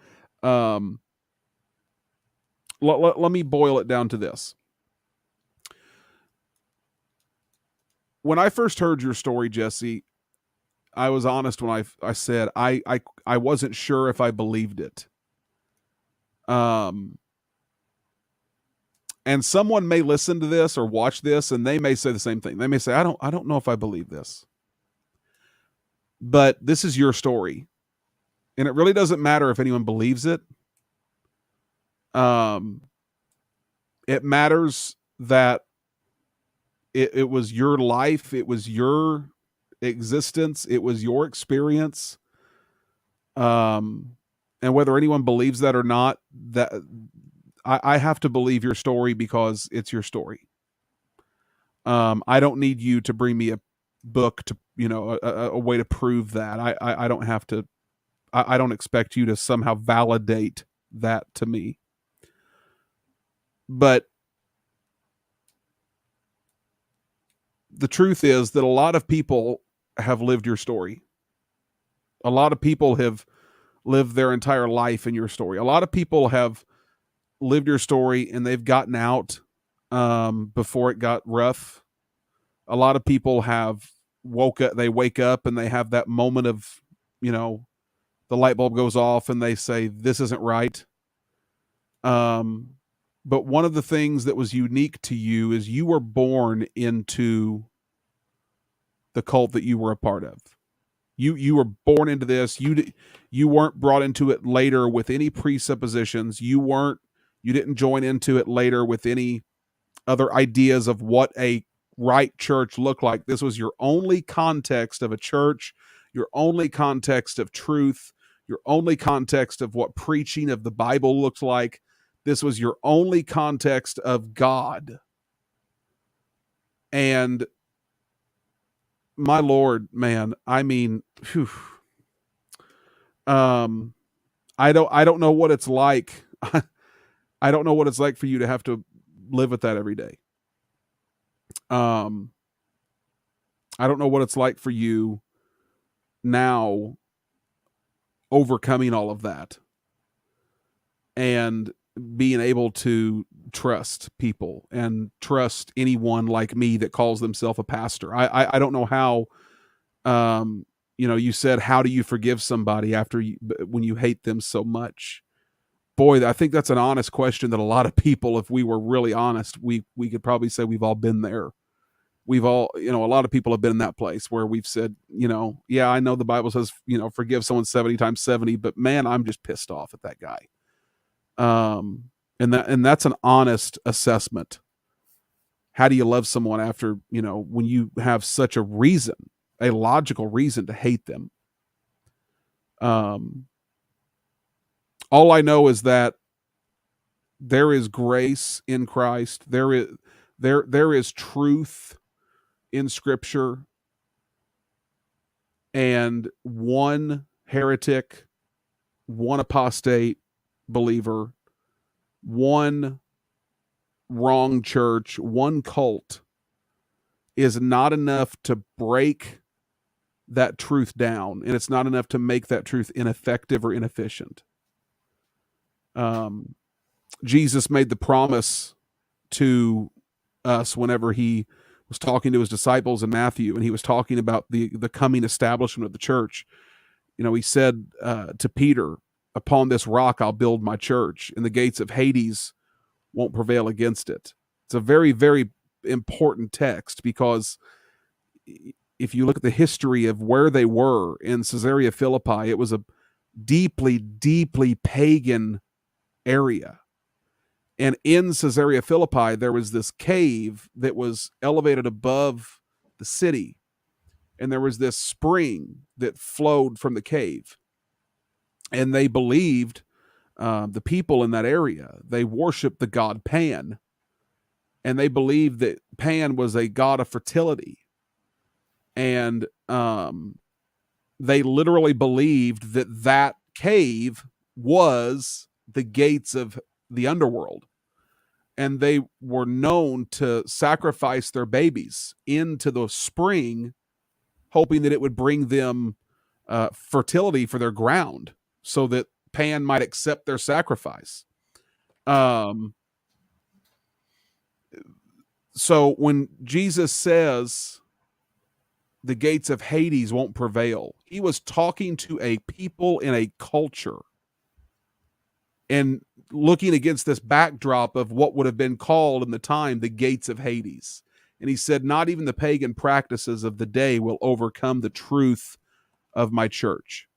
Let me boil it down to this. When I first heard your story, Jesse, I was honest when I said I wasn't sure if I believed it. And someone may listen to this or watch this, and they may say the same thing. They may say, I don't know if I believe this. But this is your story. And it really doesn't matter if anyone believes it. It matters that it was your life, it was your existence, it was your experience. And whether anyone believes that or not, that I have to believe your story because it's your story. I don't need you to bring me a book to, a way to prove that. I don't have to. I don't expect you to somehow validate that to me. But the truth is that a lot of people have lived your story. A lot of people have lived their entire life in your story. A lot of people have lived your story and they've gotten out before it got rough. A lot of people have they wake up and they have that moment of, the light bulb goes off and they say, this isn't right. But one of the things that was unique to you is you were born into the cult that you were a part of. You were born into this. You weren't brought into it later with any presuppositions. You didn't join into it later with any other ideas of what a right church looked like. This was your only context of a church, your only context of truth, your only context of what preaching of the Bible looked like. This was your only context of God. And my Lord, man, I mean, whew, I don't know what it's like. I don't know what it's like for you to have to live with that every day. I don't know what it's like for you now overcoming all of that and being able to trust people and trust anyone like me that calls themselves a pastor. I don't know how You said, how do you forgive somebody when you hate them so much? Boy, I think that's an honest question that a lot of people, if we were really honest, we could probably say we've all been there. We've all, a lot of people have been in that place where we've said, yeah, I know the Bible says, forgive someone 70 times 70, but man, I'm just pissed off at that guy. And that's an honest assessment. How do you love someone after, when you have such a logical reason to hate them? All I know is that there is grace in Christ. There is truth in Scripture, and one heretic, one apostate believer, one wrong church, one cult is not enough to break that truth down, and it's not enough to make that truth ineffective or inefficient. Jesus made the promise to us whenever he was talking to his disciples in Matthew, and he was talking about the coming establishment of the church. He said to Peter, upon this rock I'll build my church, and the gates of Hades won't prevail against it. It's a very, very important text, because if you look at the history of where they were in Caesarea Philippi, it was a deeply, deeply pagan area. And in Caesarea Philippi, there was this cave that was elevated above the city. And there was this spring that flowed from the cave. And they believed, the people in that area, they worshiped the god Pan. And they believed that Pan was a god of fertility. And they literally believed that cave was the gates of the underworld. And they were known to sacrifice their babies into the spring, hoping that it would bring them fertility for their ground, so that Pan might accept their sacrifice. So when Jesus says the gates of Hades won't prevail, he was talking to a people in a culture, and looking against this backdrop of what would have been called in the time the gates of Hades. And he said, not even the pagan practices of the day will overcome the truth of my church.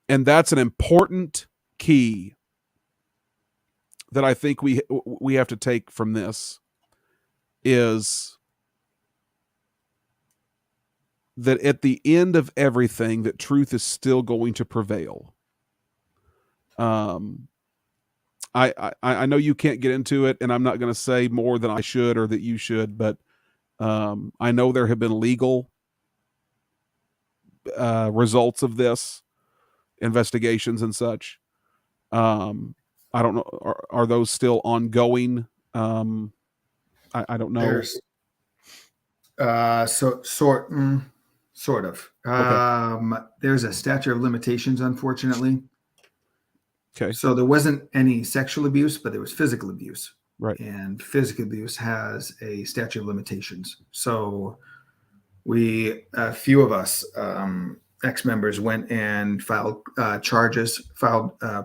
And that's an important key that I think we have to take from this, is that at the end of everything, that truth is still going to prevail. I know you can't get into it, and I'm not going to say more than I should or that you should, but I know there have been legal results of this, investigations and such. I don't know. Are those still ongoing? I don't know. There's sort of. Okay. There's a statute of limitations, unfortunately. Okay. So there wasn't any sexual abuse, but there was physical abuse. Right. And physical abuse has a statute of limitations. So a few of us, ex-members, went and filed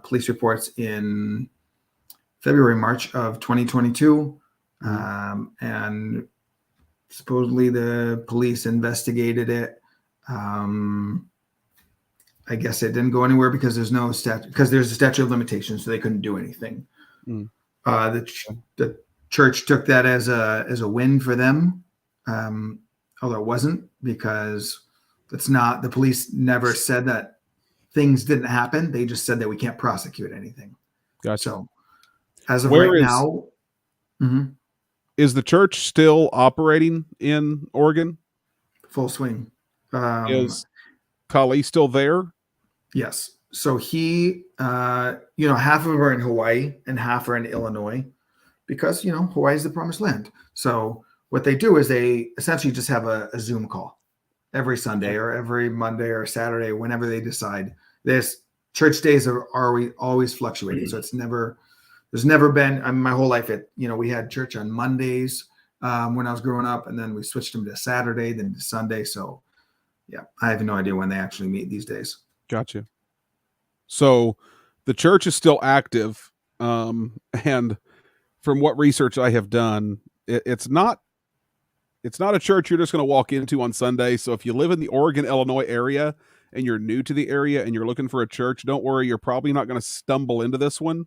police reports in February, March of 2022. And supposedly the police investigated it. I guess it didn't go anywhere because there's a statute of limitations, so they couldn't do anything. The church took that as a win for them, although it wasn't, because the police never said that things didn't happen. They just said that we can't prosecute anything. Gotcha. So as of now, is the church still operating in Oregon? Full swing. Is Kali still there? Yes. So he, half of them are in Hawaii and half are in Illinois, because, Hawaii is the promised land. So what they do is they essentially just have a Zoom call every Sunday or every Monday or Saturday, whenever they decide. This church days are always fluctuating. So there's never been, my whole life, we had church on Mondays when I was growing up, and then we switched them to Saturday, then to Sunday. So Yeah, I have no idea when they actually meet these days. Gotcha. So the church is still active, and from what research I have done, it's not a church you're just going to walk into on Sunday. So if you live in the Oregon, Illinois area and you're new to the area and you're looking for a church, don't worry, you're probably not going to stumble into this one.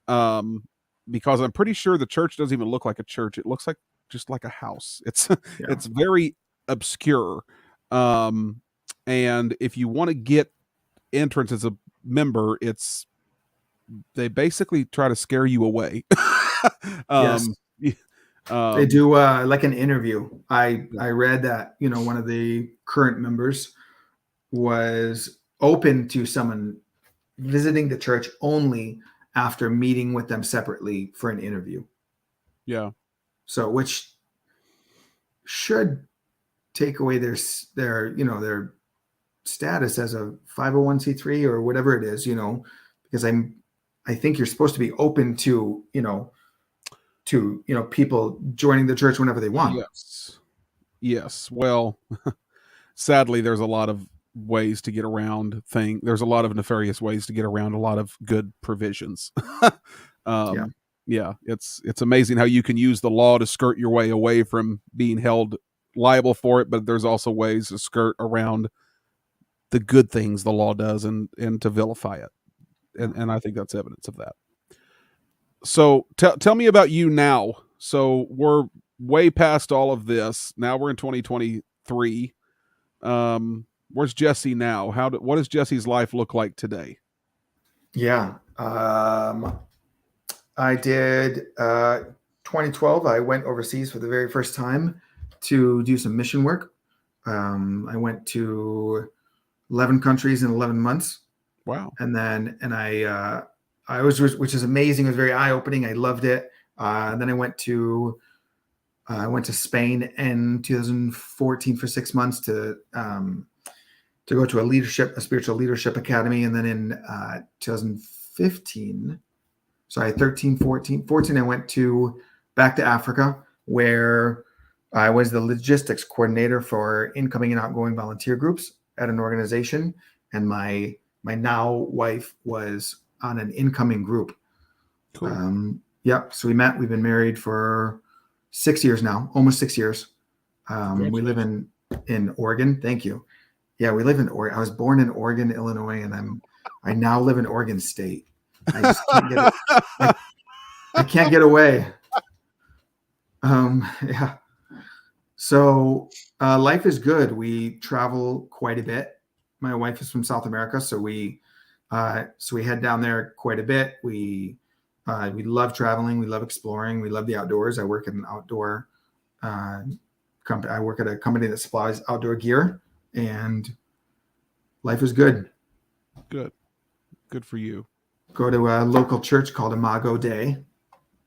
Um, because I'm pretty sure the church doesn't even look like a church. It looks like just like a house. It's Yeah. it's very obscure. Um, and if you want to get entrance as a member, they basically try to scare you away. Yes. um, They do like an interview. I read that, you know, one of the current members was open to someone visiting the church only after meeting with them separately for an interview. yeah. So, which should take away their you know, their status as a 501c3 or whatever it is, you know, because I think you're supposed to be open to, you know, people joining the church whenever they want. Yes. Yes. Well, sadly, there's a lot of ways to get around There's a lot of nefarious ways to get around a lot of good provisions. Yeah. Yeah, it's amazing how you can use the law to skirt your way away from being held liable for it, but there's also ways to skirt around the good things the law does and to vilify it. And I think that's evidence of that. So tell me about you now. So we're way past all of this. Now we're in 2023. Where's Jesse now? What does Jesse's life look like today? Yeah. I did 2012. I went overseas for the very first time to do some mission work. I went to 11 countries in 11 months. Wow. And I was, which is amazing. It was very eye opening. I loved it. Then I went to Spain in 2014 for 6 months to go to a spiritual leadership academy. And then in 2015, 14, I went back to Africa, where I was the logistics coordinator for incoming and outgoing volunteer groups at an organization. And my now wife was on an incoming group. Cool. Yep. So we've been married for 6 years now, almost 6 years. We live in Oregon. Thank you. Yeah, we live in Oregon. I was born in Oregon, Illinois, and I now live in Oregon State. I just can't get it. I can't get away. Yeah. So life is good. We travel quite a bit. My wife is from South America, so we head down there quite a bit. We love traveling. We love exploring. We love the outdoors. I work at an outdoor company. I work at a company that supplies outdoor gear, and life is good. Good for you. Go to a local church called Imago Dei.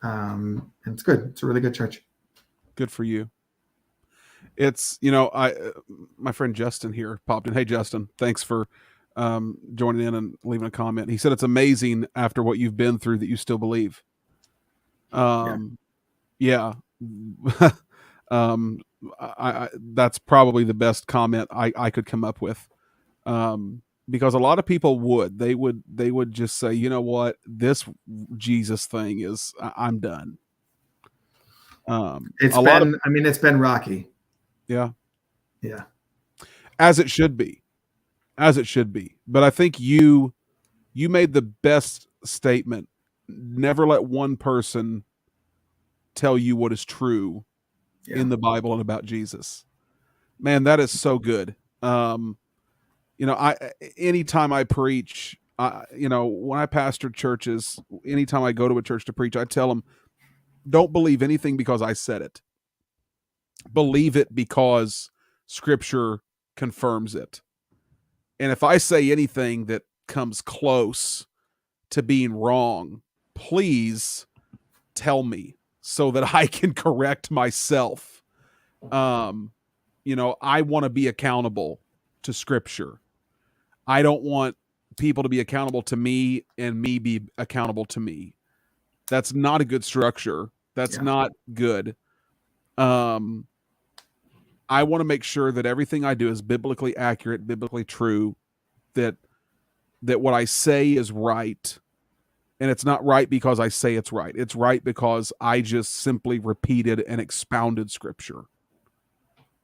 And it's good. It's a really good church. Good for you. It's, my friend Justin here popped in. Hey, Justin, thanks for joining in and leaving a comment. He said it's amazing after what you've been through that you still believe. Yeah. That's probably the best comment I could come up with. Because a lot of people they would just say, you know what, this Jesus thing is, I'm done. It's been rocky. Yeah. Yeah. As it should be. But I think you made the best statement. Never let one person tell you what is true in the Bible and about Jesus. Man, that is so good. Anytime I preach, when I pastor churches, anytime I go to a church to preach, I tell them, don't believe anything because I said it. Believe it because Scripture confirms it. And if I say anything that comes close to being wrong, please tell me so that I can correct myself. I want to be accountable to Scripture. I don't want people to be accountable to me and me be accountable to me. That's not a good structure. That's not good. I want to make sure that everything I do is biblically accurate, biblically true, that what I say is right. And it's not right because I say it's right. It's right because I just simply repeated and expounded scripture.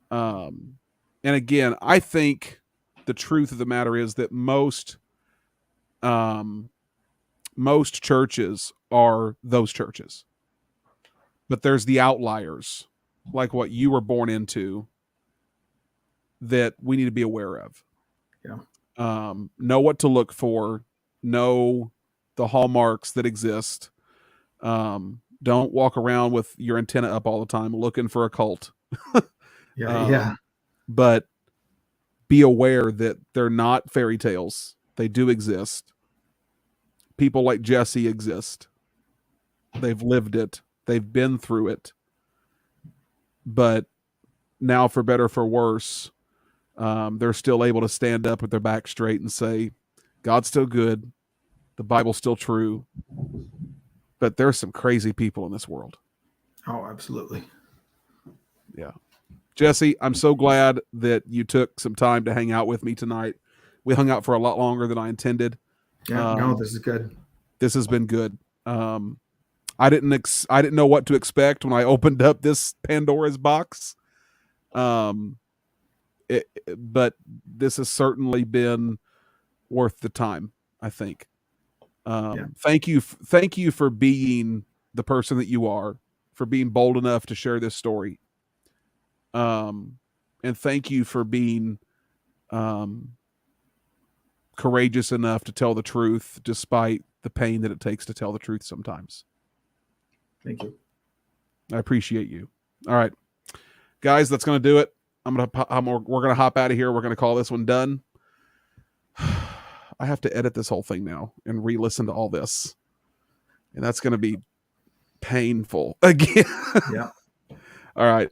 And again, I think the truth of the matter is that most churches are those churches. But there's the outliers, like what you were born into, that we need to be aware of. Yeah. Know what to look for. Know the hallmarks that exist. Don't walk around with your antenna up all the time looking for a cult. Yeah. But be aware that they're not fairy tales. They do exist. People like Jesse exist. They've lived it. They've been through it. But now, for better or for worse, they're still able to stand up with their back straight and say, God's still good. The Bible's still true. But there's some crazy people in this world. Oh, absolutely. Yeah. Jesse, I'm so glad that you took some time to hang out with me tonight. We hung out for a lot longer than I intended. Yeah, no, this is good. This has been good. I didn't know what to expect when I opened up this Pandora's box. But this has certainly been worth the time, I think. Thank you for being the person that you are, for being bold enough to share this story. And thank you for being courageous enough to tell the truth despite the pain that it takes to tell the truth sometimes. Thank you. I appreciate you. All right, guys, that's going to do it. We're going to hop out of here. We're going to call this one done. I have to edit this whole thing now and re-listen to all this. And that's going to be painful again. Yeah. All right.